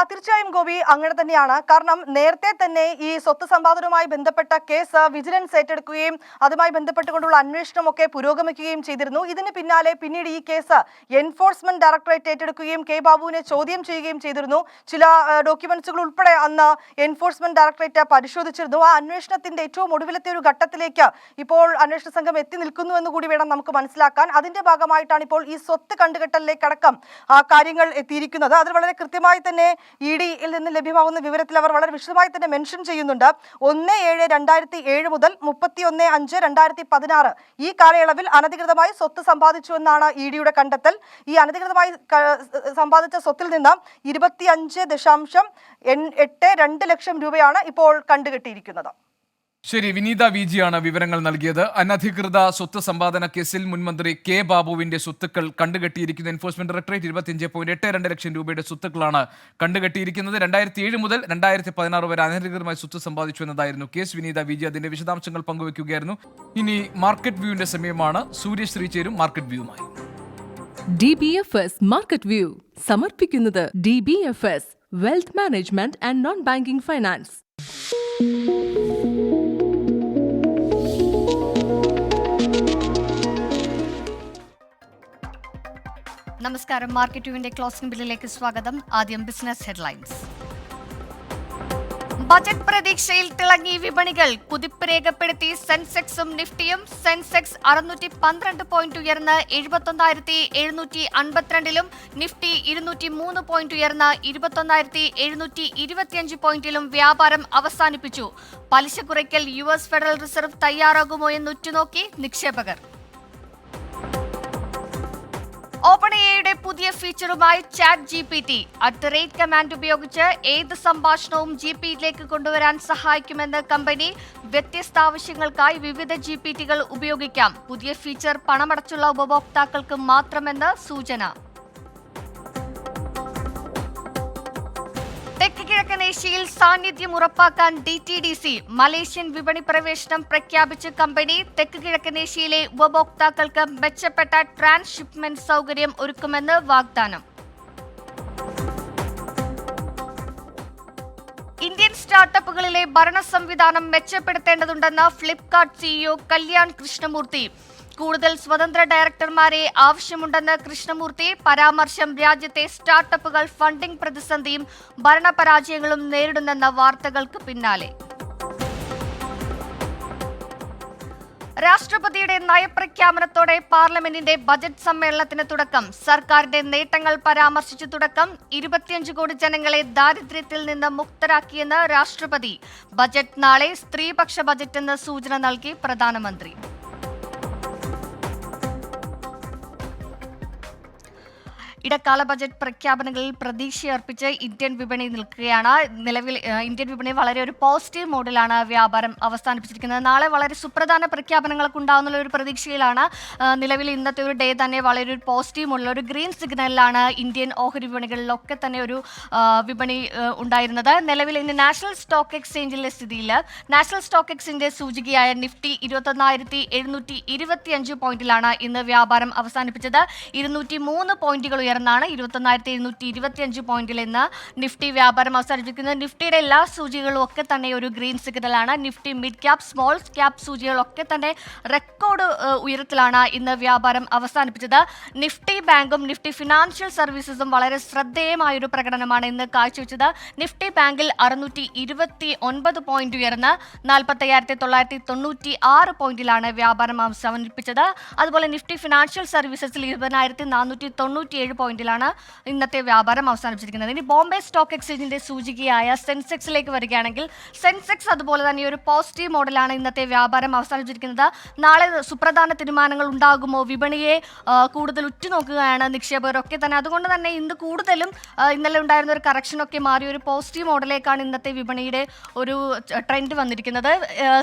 തീർച്ചയായും ഗോപി, അങ്ങനെ തന്നെയാണ്. കാരണം നേരത്തെ തന്നെ ഈ സ്വത്ത് സമ്പാദനവുമായി ബന്ധപ്പെട്ട കേസ് വിജിലൻസ് ഏറ്റെടുക്കുകയും അതുമായി ബന്ധപ്പെട്ടുകൊണ്ടുള്ള അന്വേഷണമൊക്കെ പുരോഗമിക്കുകയും ചെയ്തിരുന്നു. ഇതിന് പിന്നാലെ പിന്നീട് ഈ കേസ് എൻഫോഴ്സ്മെന്റ് ഡയറക്ടറേറ്റ് ഏറ്റെടുക്കുകയും കെ ബാബുവിനെ ചോദ്യം ചെയ്യുകയും ചെയ്തിരുന്നു. ചില ഡോക്യുമെന്റ്സുകൾ ഉൾപ്പെടെ അന്ന് എൻഫോഴ്സ്മെന്റ് ഡയറക്ടറേറ്റ് പരിശോധിച്ചിരുന്നു. ആ അന്വേഷണത്തിന്റെ ഏറ്റവും ഒടുവിലത്തെ ഒരു ഘട്ടത്തിലേക്ക് ഇപ്പോൾ അന്വേഷണ സംഘം എത്തി നിൽക്കുന്നു എന്ന് കൂടി വേണം നമുക്ക് മനസ്സിലാക്കാൻ. അതിന്റെ ഭാഗമായിട്ടാണ് ഇപ്പോൾ ഈ സ്വത്ത് കണ്ടുകെട്ടലിലേക്കടക്കം കാര്യങ്ങൾ എത്തിയിരിക്കുന്നത്. അതിൽ വളരെ കൃത്യമായി തന്നെ EDയിൽ നിന്ന് ലഭ്യമാകുന്ന വിവരത്തിൽ അവർ വളരെ വിശദമായി തന്നെ മെൻഷൻ ചെയ്യുന്നുണ്ട്. 1/7/2007 മുതൽ 31/5/2016 ഈ കാലയളവിൽ അനധികൃതമായി സ്വത്ത് സമ്പാദിച്ചുവെന്നാണ് EDയുടെ കണ്ടെത്തൽ. ഈ അനധികൃതമായി സമ്പാദിച്ച സ്വത്തിൽ നിന്ന് 25.82 ലക്ഷം രൂപയാണ് ഇപ്പോൾ കണ്ടുകെട്ടിയിരിക്കുന്നത്. ശരി, വിനീത വിജിയാണ് വിവരങ്ങൾ നൽകിയത്. അനധികൃത സ്വത്ത് സമ്പാദന കേസിൽ മുൻമന്ത്രി കെ ബാബുവിന്റെ സ്വത്തുക്കൾ കണ്ടുകെട്ടിയിരിക്കുന്ന എൻഫോഴ്സ്മെന്റ് ഡയറക്ടറേറ്റ് 25.82 ലക്ഷം രൂപയുടെ സ്വത്തുക്കളാണ് കണ്ടുകെട്ടിയിരിക്കുന്നത്. 2007 മുതൽ 2016 വരെ അനധികൃതമായി സ്വത്ത് സമ്പാദിച്ചു എന്നതായിരുന്നു കേസ്. വിനീത വിജി അതിന്റെ വിശദാംശങ്ങൾ പങ്കുവയ്ക്കുകയായിരുന്നു. ഇനി മാർക്കറ്റ് വ്യൂവിന്റെ സമയമാണ്. സൂര്യശ്രീ ചേരും മാർക്കറ്റ് വ്യൂവുമായി. DBFS മാർക്കറ്റ് വ്യൂ സമർപ്പിക്കുന്നത് DBFS wealth management and non banking finance. നമസ്കാരം. മാർക്കറ്റ് വ്യൂവിന്റെ ക്ലോസിംഗ് ബില്ലിലേക്ക് സ്വാഗതം. ആദ്യം ബിസിനസ് ഹെഡ്ലൈൻസ്. ബജറ്റ് പ്രതീക്ഷയിൽ തിളങ്ങി വിപണികൾ. കുതിപ്പ് രേഖപ്പെടുത്തി സെൻസെക്സും നിഫ്റ്റിയും. സെൻസെക്സ് 612 പോയിന്റ് ഉയർന്ന് 71,752-ലും നിഫ്റ്റി 203 പോയിന്റ് ഉയർന്ന് 21,725 പോയിന്റിലും വ്യാപാരം അവസാനിപ്പിച്ചു. പലിശ കുറയ്ക്കൽ US ഫെഡറൽ റിസർവ് തയ്യാറാകുമോ എന്ന് ഉറ്റുനോക്കി നിക്ഷേപകർ. OpenAIയുടെ പുതിയ ഫീച്ചറുമായി ChatGPT @കമാൻഡ് ഉപയോഗിച്ച് ഏത് സംഭാഷണവും GPTയിലേക്ക് കൊണ്ടുവരാൻ സഹായിക്കുമെന്ന് കമ്പനി. വ്യത്യസ്ത ആവശ്യങ്ങൾക്കായി വിവിധ GPTകൾ ഉപയോഗിക്കാം. പുതിയ ഫീച്ചർ പണമടച്ചുള്ള ഉപഭോക്താക്കൾക്ക് മാത്രമെന്ന് സൂചന. തെക്ക് കിഴക്കൻ ഏഷ്യയിൽ സാന്നിധ്യം ഉറപ്പാക്കാൻ DTDC മലേഷ്യൻ വിപണി പ്രവേശനം പ്രഖ്യാപിച്ച കമ്പനി. തെക്ക് കിഴക്കൻ ഏഷ്യയിലെ ഉപഭോക്താക്കൾക്ക് മെച്ചപ്പെട്ട ട്രാൻസ്ഷിപ്മെന്റ് സൗകര്യം ഒരുക്കുമെന്ന് വാഗ്ദാനം. ഇന്ത്യൻ സ്റ്റാർട്ടപ്പുകളിലെ ഭരണ സംവിധാനം മെച്ചപ്പെടുത്തേണ്ടതുണ്ടെന്ന് ഫ്ലിപ്കാർട്ട് CEO കല്യാൺ കൃഷ്ണമൂർത്തി. കൂടുതൽ സ്വതന്ത്ര ഡയറക്ടർമാരെ ആവശ്യമുണ്ടെന്ന് കൃഷ്ണമൂർത്തി. പരാമർശം രാജ്യത്തെ സ്റ്റാർട്ടപ്പുകൾ ഫണ്ടിംഗ് പ്രതിസന്ധിയും ഭരണപരാജയങ്ങളും നേരിടുന്നെന്ന വാർത്തകൾക്ക് പിന്നാലെ. രാഷ്ട്രപതിയുടെ നയപ്രഖ്യാപനത്തോടെ പാർലമെന്റിന്റെ ബജറ്റ് സമ്മേളനത്തിന് തുടക്കം. സർക്കാരിന്റെ നേട്ടങ്ങൾ പരാമർശിച്ചു തുടക്കം. 25 കോടി ജനങ്ങളെ ദാരിദ്ര്യത്തിൽ നിന്ന് മുക്തരാക്കിയെന്ന് രാഷ്ട്രപതി. ബജറ്റ് നാളെ സ്ത്രീപക്ഷ ബജറ്റെന്ന് സൂചന നൽകി പ്രധാനമന്ത്രി. ഇടക്കാല ബജറ്റ് പ്രഖ്യാപനങ്ങളിൽ പ്രതീക്ഷയർപ്പിച്ച് ഇന്ത്യൻ വിപണി നിൽക്കുകയാണ്. നിലവിൽ ഇന്ത്യൻ വിപണി വളരെ ഒരു പോസിറ്റീവ് മോഡിലാണ് വ്യാപാരം അവസാനിപ്പിച്ചിരിക്കുന്നത്. നാളെ വളരെ സുപ്രധാന പ്രഖ്യാപനങ്ങളൊക്കെ ഉണ്ടാകുന്നുള്ള ഒരു പ്രതീക്ഷയിലാണ്. നിലവിൽ ഇന്നത്തെ ഒരു ഡേ തന്നെ വളരെ ഒരു പോസിറ്റീവ് മോഡിൽ ഒരു ഗ്രീൻ സിഗ്നലിലാണ് ഇന്ത്യൻ ഓഹരി വിപണികളിലൊക്കെ തന്നെ ഒരു വിപണി ഉണ്ടായിരുന്നത്. നിലവിൽ ഇന്ന് നാഷണൽ സ്റ്റോക്ക് എക്സ്ചേഞ്ചിലെ സ്ഥിതിയിൽ നാഷണൽ സ്റ്റോക്ക് എക്സ്ചേഞ്ചിന്റെ സൂചികയായ നിഫ്റ്റി 21,725 പോയിന്റിലാണ് ഇന്ന് വ്യാപാരം അവസാനിപ്പിച്ചത്. 203 പോയിന്റുകൾ ഉയർന്നാണ് 21,725 പോയിന്റിൽ ഇന്ന് നിഫ്റ്റി വ്യാപാരം അവസാനിപ്പിക്കുന്നത്. നിഫ്റ്റിയുടെ എല്ലാ സൂചികകളും ഒക്കെ തന്നെ ഒരു ഗ്രീൻ സിഗ്നലാണ്. Nifty mid cap, small cap സൂചികളൊക്കെ തന്നെ റെക്കോർഡ് ഉയരത്തിലാണ് ഇന്ന് വ്യാപാരം അവസാനിപ്പിച്ചത്. നിഫ്റ്റി ബാങ്കും നിഫ്റ്റി ഫിനാൻഷ്യൽ സർവീസസും വളരെ ശ്രദ്ധേയമായൊരു പ്രകടനമാണ് ഇന്ന് കാഴ്ചവെച്ചത്. നിഫ്റ്റി ബാങ്കിൽ 629 പോയിന്റ് ഉയർന്ന് 45,996 പോയിന്റിലാണ് വ്യാപാരം അവസാനിപ്പിച്ചത്. അതുപോലെ നിഫ്റ്റി ഫിനാൻഷ്യൽ സർവീസസിൽ 20,497 പോയിന്റിലാണ് ഇന്നത്തെ വ്യാപാരം അവസാനിപ്പിച്ചിരിക്കുന്നത്. ഇനി ബോംബെ സ്റ്റോക്ക് എക്സ്ചേഞ്ചിന്റെ സൂചികയായ സെൻസെക്സിലേക്ക് വരികയാണെങ്കിൽ സെൻസെക്സ് അതുപോലെ തന്നെ ഒരു പോസിറ്റീവ് മോഡലാണ് ഇന്നത്തെ വ്യാപാരം അവസാനിപ്പിച്ചിരിക്കുന്നത്. നാളെ സുപ്രധാന തീരുമാനങ്ങൾ ഉണ്ടാകുമോ, വിപണിയെ കൂടുതൽ ഉറ്റുനോക്കുകയാണ് നിക്ഷേപകരൊക്കെ തന്നെ. അതുകൊണ്ട് തന്നെ ഇന്ന് കൂടുതലും ഇന്നലെ ഉണ്ടായിരുന്ന ഒരു കറക്ഷനൊക്കെ മാറി ഒരു പോസിറ്റീവ് മോഡലേക്കാണ് ഇന്നത്തെ വിപണിയുടെ ഒരു ട്രെൻഡ് വന്നിരിക്കുന്നത്.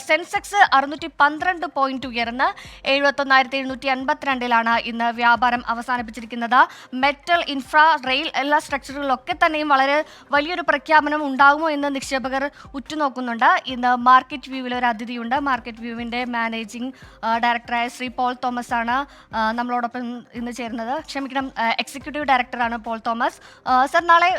സെൻസെക്സ് 612 പോയിന്റ് ഉയർന്ന് 71,752-ലാണ് ഇന്ന് വ്യാപാരം അവസാനിപ്പിച്ചിരിക്കുന്നത്. മെറ്റൽ, ഇൻഫ്ര, റെയിൽ എല്ലാ സ്ട്രക്ചറുകളിലൊക്കെ തന്നെയും വളരെ വലിയൊരു പ്രഖ്യാപനം ഉണ്ടാകുമോ എന്ന് നിക്ഷേപകർ ഉറ്റുനോക്കുന്നുണ്ട്. ഇന്ന് മാർക്കറ്റ് വ്യൂവിൽ ഒരു അതിഥിയുണ്ട്. മാർക്കറ്റ് വ്യൂവിൻ്റെ മാനേജിംഗ് ഡയറക്ടറായ ശ്രീ പോൾ തോമസ് ആണ് നമ്മളോടൊപ്പം ഇന്ന് ചേരുന്നത്. ക്ഷമിക്കണം, എക്സിക്യൂട്ടീവ് ഡയറക്ടറാണ് പോൾ തോമസ്. സർ, നാളെ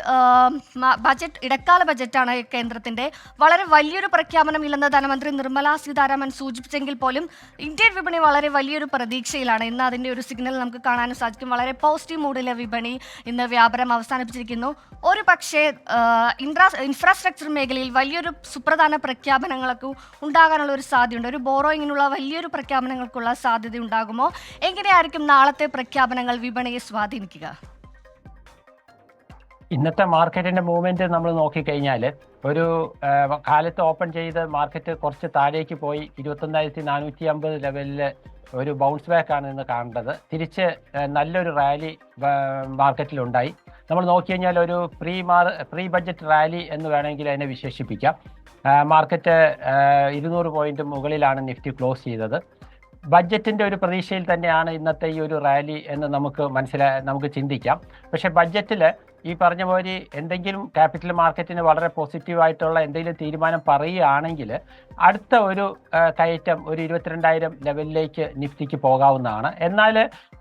ബജറ്റ് ഇടക്കാല ബജറ്റാണ് കേന്ദ്രത്തിൻ്റെ. വളരെ വലിയൊരു പ്രഖ്യാപനം ഇല്ലെന്ന് ധനമന്ത്രി നിർമ്മല സീതാരാമൻ സൂചിപ്പിച്ചെങ്കിൽ പോലും ഇന്ത്യൻ വിപണി വളരെ വലിയൊരു പ്രതീക്ഷയിലാണ്. ഇന്ന് അതിൻ്റെ ഒരു സിഗ്നൽ നമുക്ക് കാണാനും സാധിക്കും. വളരെ പോസിറ്റീവ് മൂഡിലെ വിപണി ഇന്ന് വ്യാപാരം അവസാനിപ്പിച്ചിരിക്കുന്നു. ഒരു പക്ഷേ ഇൻഫ്രാസ്ട്രക്ചർ മേഖലയിൽ വലിയൊരു സുപ്രധാന പ്രഖ്യാപനങ്ങളൊക്കെ ഉണ്ടാകാനുള്ള ഒരു സാധ്യതയുണ്ട്. ഒരു ബോറോയിങ്ങിനുള്ള വലിയൊരു പ്രഖ്യാപനങ്ങൾക്കുള്ള സാധ്യത ഉണ്ടാകുമോ? എങ്ങനെയായിരിക്കും നാളത്തെ പ്രഖ്യാപനങ്ങൾ വിപണിയെ സ്വാധീനിക്കുക? ഇന്നത്തെ മാർക്കറ്റിന്റെ മൂവ്മെന്റ് നമ്മൾ നോക്കിക്കഴിഞ്ഞാൽ ഒരു കാലത്ത് ഓപ്പൺ ചെയ്ത് മാർക്കറ്റ് കുറച്ച് താഴേക്ക് പോയി 21,450 ലെവലിൽ ഒരു ബൗൺസ് ബാക്ക് ആണ് ഇന്ന് കാണേണ്ടത്. തിരിച്ച് നല്ലൊരു റാലി മാർക്കറ്റിലുണ്ടായി. നമ്മൾ നോക്കി കഴിഞ്ഞാൽ ഒരു പ്രീ ബഡ്ജറ്റ് റാലി എന്ന് വേണമെങ്കിൽ അതിനെ വിശേഷിപ്പിക്കാം. മാർക്കറ്റ് 200 പോയിന്റ് മുകളിലാണ് നിഫ്റ്റി ക്ലോസ് ചെയ്തത്. ബഡ്ജറ്റിൻ്റെ ഒരു പ്രതീക്ഷയിൽ തന്നെയാണ് ഇന്നത്തെ ഈ ഒരു റാലി എന്ന് നമുക്ക് ചിന്തിക്കാം. പക്ഷേ ബഡ്ജറ്റിൽ ഈ പറഞ്ഞ പോലെ എന്തെങ്കിലും ക്യാപിറ്റൽ മാർക്കറ്റിന് വളരെ പോസിറ്റീവായിട്ടുള്ള എന്തെങ്കിലും തീരുമാനം പറയുകയാണെങ്കിൽ അടുത്ത ഒരു കയറ്റം ഒരു 22,000 ലെവലിലേക്ക് നിഫ്റ്റിക്ക് പോകാവുന്നതാണ്. എന്നാൽ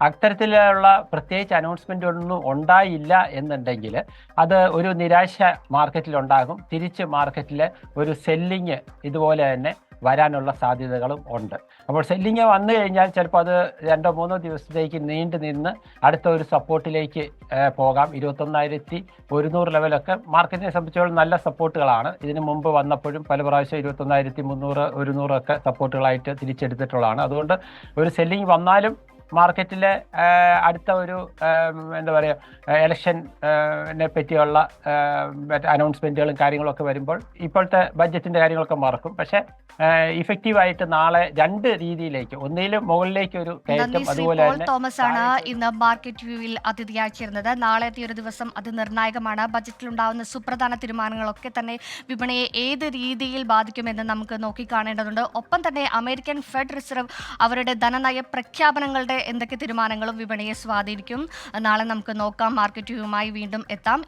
അത്തരത്തിലുള്ള പ്രത്യേകിച്ച് അനൗൺസ്മെൻ്റ് ഒന്നും ഉണ്ടായില്ല എന്നുണ്ടെങ്കിൽ അത് ഒരു നിരാശ മാർക്കറ്റിലുണ്ടാകും. തിരിച്ച് മാർക്കറ്റിൽ ഒരു സെല്ലിങ് ഇതുപോലെ തന്നെ വരാനുള്ള സാധ്യതകളും ഉണ്ട്. അപ്പോൾ സെല്ലിങ് വന്നു കഴിഞ്ഞാൽ ചിലപ്പോൾ അത് 2-3 ദിവസത്തേക്ക് നീണ്ടു നിന്ന് അടുത്ത ഒരു സപ്പോർട്ടിലേക്ക് പോകാം. 21,100 ലെവലൊക്കെ മാർക്കറ്റിനെ സംബന്ധിച്ചോളം നല്ല സപ്പോർട്ടുകളാണ്. ഇതിനു മുമ്പ് വന്നപ്പോഴും പല പ്രാവശ്യം 21,300, 100 ഒക്കെ സപ്പോർട്ടുകളായിട്ട് തിരിച്ചെടുത്തിട്ടുള്ളതാണ്. അതുകൊണ്ട് ഒരു സെല്ലിങ് വന്നാലും മാർക്കറ്റിലെ അടുത്ത ഒരു എന്താ പറയുക ഇലക്ഷനെ പറ്റിയുള്ള അനൗൺസ്മെൻറ്റുകളും കാര്യങ്ങളൊക്കെ വരുമ്പോൾ ഇപ്പോഴത്തെ ബഡ്ജറ്റിൻ്റെ കാര്യങ്ങളൊക്കെ മറക്കും. പക്ഷേ ഇഫക്റ്റീവായിട്ട് നാളെ 2 രീതിയിലേക്ക്, ഒന്നിലും മുകളിലേക്ക് ഒരു കയറ്റം, അതുപോലെ തന്നെ തോമസ് ആണ് ഇന്ന് മാർക്കറ്റ് വ്യൂവിൽ അതിഥിയായി ചേരുന്നത്. നാളത്തെ ഒരു ദിവസം അത് നിർണായകമാണ്. ബജറ്റിലുണ്ടാവുന്ന സുപ്രധാന തീരുമാനങ്ങളൊക്കെ തന്നെ വിപണിയെ ഏത് രീതിയിൽ ബാധിക്കുമെന്ന് നമുക്ക് നോക്കിക്കാണേണ്ടതുണ്ട്. ഒപ്പം തന്നെ അമേരിക്കൻ ഫെഡ് റിസർവ് അവരുടെ ധനനയ പ്രഖ്യാപനങ്ങളുടെ എന്തൊക്കെ തീരുമാനങ്ങളും വിപണിയെ സ്വാധീനിക്കും. നാളെ നമുക്ക് നോക്കാം. മാർക്കറ്റ് വ്യൂവുമായി വീണ്ടും എത്താം.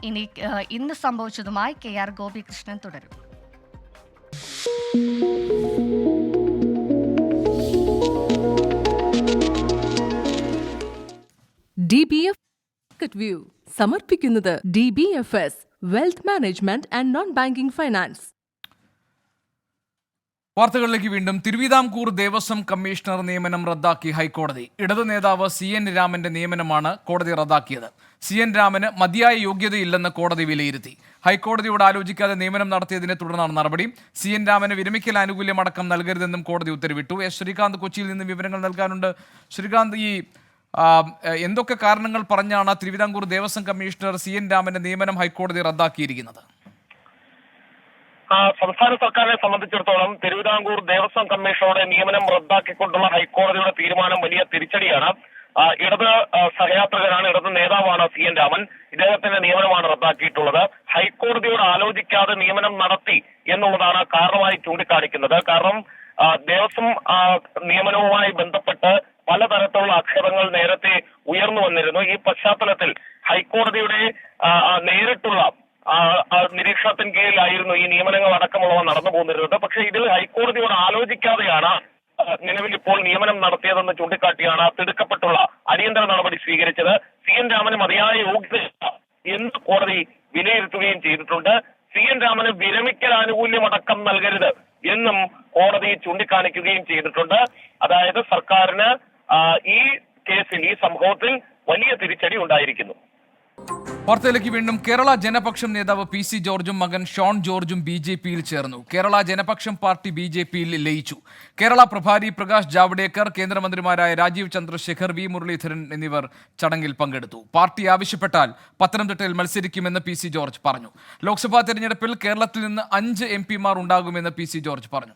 ഇന്ന് സംഭവിച്ചതുമായി KR ഗോപികൃഷ്ണൻ തുടരും. DBF Market View സമർപ്പിക്കുന്നത് DBFS wealth management and non banking finance. വാർത്തകളിലേക്ക് വീണ്ടും. തിരുവിതാംകൂർ ദേവസ്വം കമ്മീഷണർ നിയമനം റദ്ദാക്കി ഹൈക്കോടതി. ഇടതു നേതാവ് CN രാമന്റെ നിയമനമാണ് കോടതി റദ്ദാക്കിയത്. CN രാമന് മതിയായ യോഗ്യതയില്ലെന്ന് കോടതി വിലയിരുത്തി. ഹൈക്കോടതിയോട് ആലോചിക്കാതെ നിയമനം നടത്തിയതിനെ തുടർന്നാണ് നടപടി. CN രാമന് വിരമിക്കൽ ആനുകൂല്യമടക്കം നൽകരുതെന്നും കോടതി ഉത്തരവിട്ടു. ശ്രീകാന്ത് കൊച്ചിയിൽ നിന്ന് വിവരങ്ങൾ നൽകാനുണ്ട്. ശ്രീകാന്ത്, ഈ എന്തൊക്കെ കാരണങ്ങൾ പറഞ്ഞാണ് തിരുവിതാംകൂർ ദേവസ്വം കമ്മീഷണർ CN രാമന്റെ നിയമനം ഹൈക്കോടതി റദ്ദാക്കിയിരിക്കുന്നത്? സംസ്ഥാന സർക്കാരിനെ സംബന്ധിച്ചിടത്തോളം തിരുവിതാംകൂർ ദേവസ്വം കമ്മീഷണറുടെ നിയമനം റദ്ദാക്കിക്കൊണ്ടുള്ള ഹൈക്കോടതിയുടെ തീരുമാനം വലിയ തിരിച്ചടിയാണ്. ഇടത് സഹയാത്രികനാണ്, ഇടത് നേതാവാണ് CN രാമൻ. ഇദ്ദേഹത്തിന്റെ നിയമനമാണ് റദ്ദാക്കിയിട്ടുള്ളത്. ഹൈക്കോടതിയോട് ആലോചിക്കാതെ നിയമനം നടത്തി എന്നുള്ളതാണ് കാരണമായി ചൂണ്ടിക്കാണിക്കുന്നത്. കാരണം ദേവസ്വം നിയമനവുമായി ബന്ധപ്പെട്ട് പലതരത്തിലുള്ള ആക്ഷേപങ്ങൾ നേരത്തെ ഉയർന്നു വന്നിരുന്നു. ഈ പശ്ചാത്തലത്തിൽ ഹൈക്കോടതിയുടെ നേരിട്ടുള്ള നിരീക്ഷണത്തിന് കീഴിലായിരുന്നു ഈ നിയമനങ്ങൾ അടക്കമുള്ളവ നടന്നു പോന്നിരുന്നത്. പക്ഷേ ഇതിൽ ഹൈക്കോടതിയോട് ആലോചിക്കാതെയാണ് നിലവിൽ ഇപ്പോൾ നിയമനം നടത്തിയതെന്ന് ചൂണ്ടിക്കാട്ടിയാണ് തിടുക്കപ്പെട്ടുള്ള അടിയന്തര നടപടി സ്വീകരിച്ചത്. CN രാമന് മതിയായ യോഗ്യത എന്ന് കോടതി വിലയിരുത്തുകയും ചെയ്തിട്ടുണ്ട്. CN രാമന് വിരമിക്കൽ ആനുകൂല്യമടക്കം നൽകരുത് എന്നും കോടതി ചൂണ്ടിക്കാണിക്കുകയും ചെയ്തിട്ടുണ്ട്. അതായത് സർക്കാരിന് ഈ കേസിൽ, ഈ സംഭവത്തിൽ വലിയ തിരിച്ചടി ഉണ്ടായിരിക്കുന്നു. വാർത്തയിലേക്ക് വീണ്ടും. കേരള ജനപക്ഷം നേതാവ് PC ജോർജും മകൻ ഷോൺ ജോർജും BJPയിൽ ചേർന്നു. കേരള ജനപക്ഷം പാർട്ടി BJPയിൽ ലയിച്ചു. കേരള പ്രഭാരി പ്രകാശ് ജാവ്ദേക്കർ, കേന്ദ്രമന്ത്രിമാരായ രാജീവ് ചന്ദ്രശേഖർ, V മുരളീധരൻ എന്നിവർ ചടങ്ങിൽ പങ്കെടുത്തു. പാർട്ടി ആവശ്യപ്പെട്ടാൽ പത്തനംതിട്ടയിൽ മത്സരിക്കുമെന്ന് PC ജോർജ് പറഞ്ഞു. ലോക്സഭാ തെരഞ്ഞെടുപ്പിൽ കേരളത്തിൽ നിന്ന് 5 MP-മാർ ഉണ്ടാകുമെന്ന് PC ജോർജ് പറഞ്ഞു.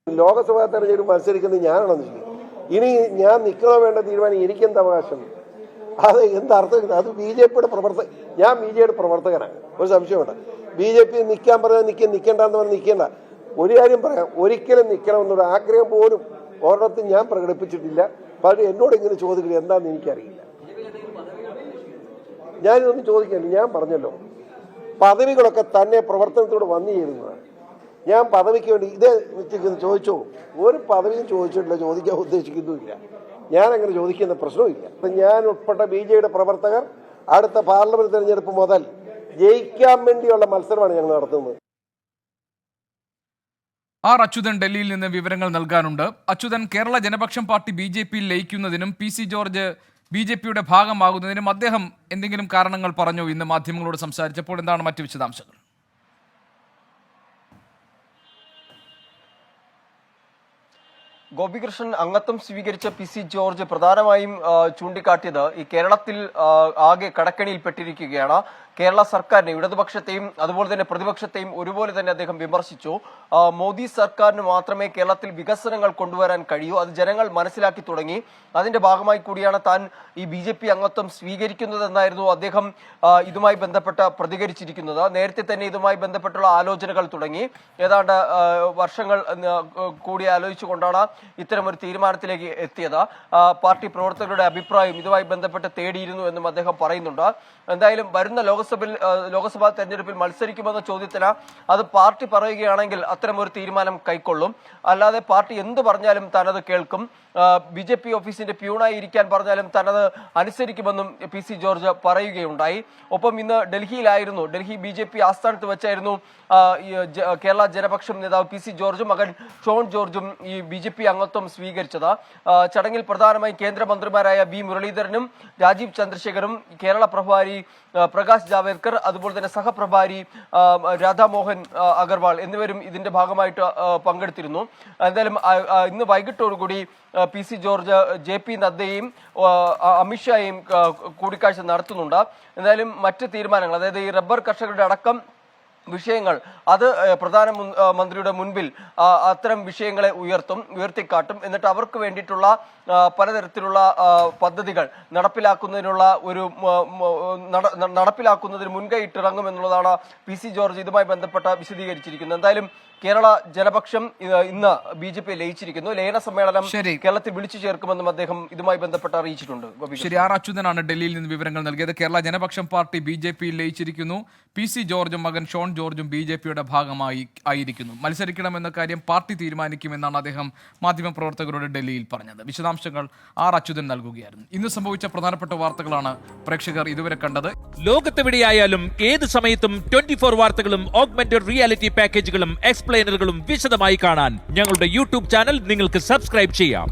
ലോക്സഭാ തെരഞ്ഞെടുപ്പ് മത്സരിക്കുന്നത് ഞാനാണെന്ന് ചോദിക്കും. ഇനി ഞാൻ നിൽക്കണോ വേണ്ട തീരുമാനം എനിക്കെന്ത് അവകാശം? അത് എന്തർത്ഥം? അത് BJPയുടെ ഞാൻ BJPയുടെ പ്രവർത്തകനാണ്, ഒരു സംശയമുണ്ട്. BJP നിൽക്കാൻ പറഞ്ഞാൽ നിൽക്കേണ്ടെന്ന് പറഞ്ഞാൽ നിൽക്കേണ്ട. ഒരു കാര്യം പറയാം, ഒരിക്കലും നിൽക്കണമെന്നൊരു ആഗ്രഹം പോലും ഒരിടത്തും ഞാൻ പ്രകടിപ്പിച്ചിട്ടില്ല. പക്ഷേ എന്നോട് ഇങ്ങനെ ചോദിക്കുന്നത് എന്താണെന്ന് എനിക്കറിയില്ല. ഞാനിതൊന്നും ചോദിക്കുന്നില്ല. ഞാൻ പറഞ്ഞല്ലോ, പദവികളൊക്കെ തന്നെ പ്രവർത്തനത്തോട് വന്നു ചേരുന്നതാണ്. ഞാൻ പദവിക്ക് വേണ്ടി ഇതേ ചോദിച്ചോ? ഒരു പദവിയും ചോദിച്ചിട്ടില്ല, ചോദിക്കാൻ ഉദ്ദേശിക്കുന്നുമില്ല. ഞാനങ്ങനെ ചോദിക്കുന്ന പ്രശ്നവുമില്ല. ഞാൻ ഉൾപ്പെട്ട BJPയുടെ പ്രവർത്തകർ അടുത്ത പാർലമെന്റ് തെരഞ്ഞെടുപ്പ് മുതൽ ജയിക്കാൻ വേണ്ടിയുള്ള മത്സരമാണ് ഞങ്ങൾ നടത്തുന്നത്. R. അച്യുതൻ ഡൽഹിയിൽ നിന്ന് വിവരങ്ങൾ നൽകാനുണ്ട്. അച്യുതൻ, കേരള ജനപക്ഷം പാർട്ടി BJPയിൽ ലയിക്കുന്നതിനും PC ജോർജ് BJPയുടെ ഭാഗമാകുന്നതിനും അദ്ദേഹം എന്തെങ്കിലും കാരണങ്ങൾ പറഞ്ഞോ? ഇന്ന് മാധ്യമങ്ങളോട് സംസാരിച്ചപ്പോൾ എന്താണ് മറ്റു വിശദാംശങ്ങൾ? ഗോപികൃഷ്ണൻ അംഗത്വം സ്വീകരിച്ച PC ജോർജ് പ്രധാനമായും ചൂണ്ടിക്കാട്ടിയത് ഈ കേരളത്തിൽ ആകെ കടക്കണിയിൽപ്പെട്ടിരിക്കുകയാണ്. കേരള സർക്കാരിനെ, ഇടതുപക്ഷത്തെയും അതുപോലെ തന്നെ പ്രതിപക്ഷത്തെയും ഒരുപോലെ തന്നെ അദ്ദേഹം വിമർശിച്ചു. മോദി സർക്കാരിന് മാത്രമേ കേരളത്തിൽ വികസനങ്ങൾ കൊണ്ടുവരാൻ കഴിയൂ, അത് ജനങ്ങൾ മനസ്സിലാക്കി തുടങ്ങി, അതിന്റെ ഭാഗമായി കൂടിയാണ് താൻ ഈ BJP അംഗത്വം സ്വീകരിക്കുന്നതെന്നായിരുന്നു അദ്ദേഹം ഇതുമായി ബന്ധപ്പെട്ട് പ്രതികരിച്ചിരിക്കുന്നത്. നേരത്തെ തന്നെ ഇതുമായി ബന്ധപ്പെട്ടുള്ള ആലോചനകൾ തുടങ്ങി, ഏതാണ്ട് വർഷങ്ങൾ കൂടി ആലോചിച്ചുകൊണ്ടാണ് ഇത്തരമൊരു തീരുമാനത്തിലേക്ക് എത്തിയത്. പാർട്ടി പ്രവർത്തകരുടെ അഭിപ്രായം ഇതുമായി ബന്ധപ്പെട്ട് തേടിയിരുന്നു എന്നും അദ്ദേഹം പറയുന്നുണ്ട്. എന്തായാലും വരുന്ന ലോക്സഭാ തെരഞ്ഞെടുപ്പിൽ മത്സരിക്കുമെന്ന ചോദ്യത്തിന് അത് പാർട്ടി പറയുകയാണെങ്കിൽ അത്തരമൊരു തീരുമാനം കൈക്കൊള്ളും, അല്ലാതെ പാർട്ടി എന്ത് പറഞ്ഞാലും താനത് കേൾക്കും, BJP ഓഫീസിന്റെ പ്യൂണായി ഇരിക്കാൻ പറഞ്ഞാലും താനത് അനുസരിക്കുമെന്നും PC ജോർജ് പറയുകയുണ്ടായി. ഒപ്പം ഇന്ന് ഡൽഹിയിലായിരുന്നു, ഡൽഹി BJP ആസ്ഥാനത്ത് വെച്ചായിരുന്നു കേരള ജനപക്ഷം നേതാവ് PC ജോർജും മകൻ ഷോൺ ജോർജും ഈ BJP അംഗത്വം സ്വീകരിച്ചത്. ചടങ്ങിൽ പ്രധാനമായും കേന്ദ്രമന്ത്രിമാരായ V മുരളീധരനും രാജീവ് ചന്ദ്രശേഖരും, കേരള പ്രഭാരി പ്രകാശ് ജാവേദ്കർ, അതുപോലെ തന്നെ സഹപ്രഭാരി രാധാമോഹൻ അഗർവാൾ എന്നിവരും ഇതിന്റെ ഭാഗമായിട്ട് പങ്കെടുത്തിരുന്നു. എന്തായാലും ഇന്ന് വൈകിട്ടോടുകൂടി PC ജോർജ് JP നദ്ദയും അമിത്ഷായും കൂടിക്കാഴ്ച നടത്തുന്നുണ്ട്. എന്തായാലും മറ്റ് തീരുമാനങ്ങൾ, അതായത് ഈ റബ്ബർ കർഷകരുടെ അടക്കം വിഷയങ്ങൾ, അത് പ്രധാനമന്ത്രിയുടെ മുൻപിൽ അത്തരം വിഷയങ്ങളെ ഉയർത്തിക്കാട്ടും. എന്നിട്ട് അവർക്ക് വേണ്ടിയിട്ടുള്ള പലതരത്തിലുള്ള പദ്ധതികൾ നടപ്പിലാക്കുന്നതിന് മുൻകൈയിട്ടിറങ്ങുമെന്നുള്ളതാണ് PC ജോർജ് ഇതുമായി ബന്ധപ്പെട്ട വിശദീകരിച്ചിരിക്കുന്നത്. എന്തായാലും കേരള ജനപക്ഷം ഇന്ന് BJP ലയിച്ചിരിക്കുന്നു. ലയന സമ്മേളനം കേരളത്തിൽ വിളിച്ചു ചേർക്കുമെന്നും അദ്ദേഹം ഇതുമായി ബന്ധപ്പെട്ട് അറിയിച്ചിട്ടുണ്ട്. ശരി, R. അച്യുതനാണ് ഡൽഹിയിൽ നിന്ന് വിവരങ്ങൾ നൽകിയത്. Kerala Janapaksham party BJP ലയിച്ചിരിക്കുന്നു. PC ജോർജും മകൻ ഷോൺ ജോർജും BJPയുടെ ഭാഗമായി ആയിരിക്കുന്നു. മത്സരിക്കണമെന്ന കാര്യം പാർട്ടി തീരുമാനിക്കുമെന്നാണ് അദ്ദേഹം മാധ്യമപ്രവർത്തകരോട് ഡൽഹിയിൽ പറഞ്ഞത്. വിശദാംശങ്ങൾ R. അച്യുതൻ നൽകുകയായിരുന്നു. ഇന്ന് സംഭവിച്ച പ്രധാനപ്പെട്ട വാർത്തകളാണ് പ്രേക്ഷകർ ഇതുവരെ കണ്ടത്. ലോകത്തെവിടെയായാലും ഏത് സമയത്തും 24 വാർത്തകളും ഓഗ്മെന്റഡ് റിയാലിറ്റി പാക്കേജുകളും എക്സ്പ്ലെയിനറുകളും വിശദമായി കാണാൻ ഞങ്ങളുടെ YouTube ചാനൽ നിങ്ങൾക്ക് സബ്സ്ക്രൈബ് ചെയ്യാം.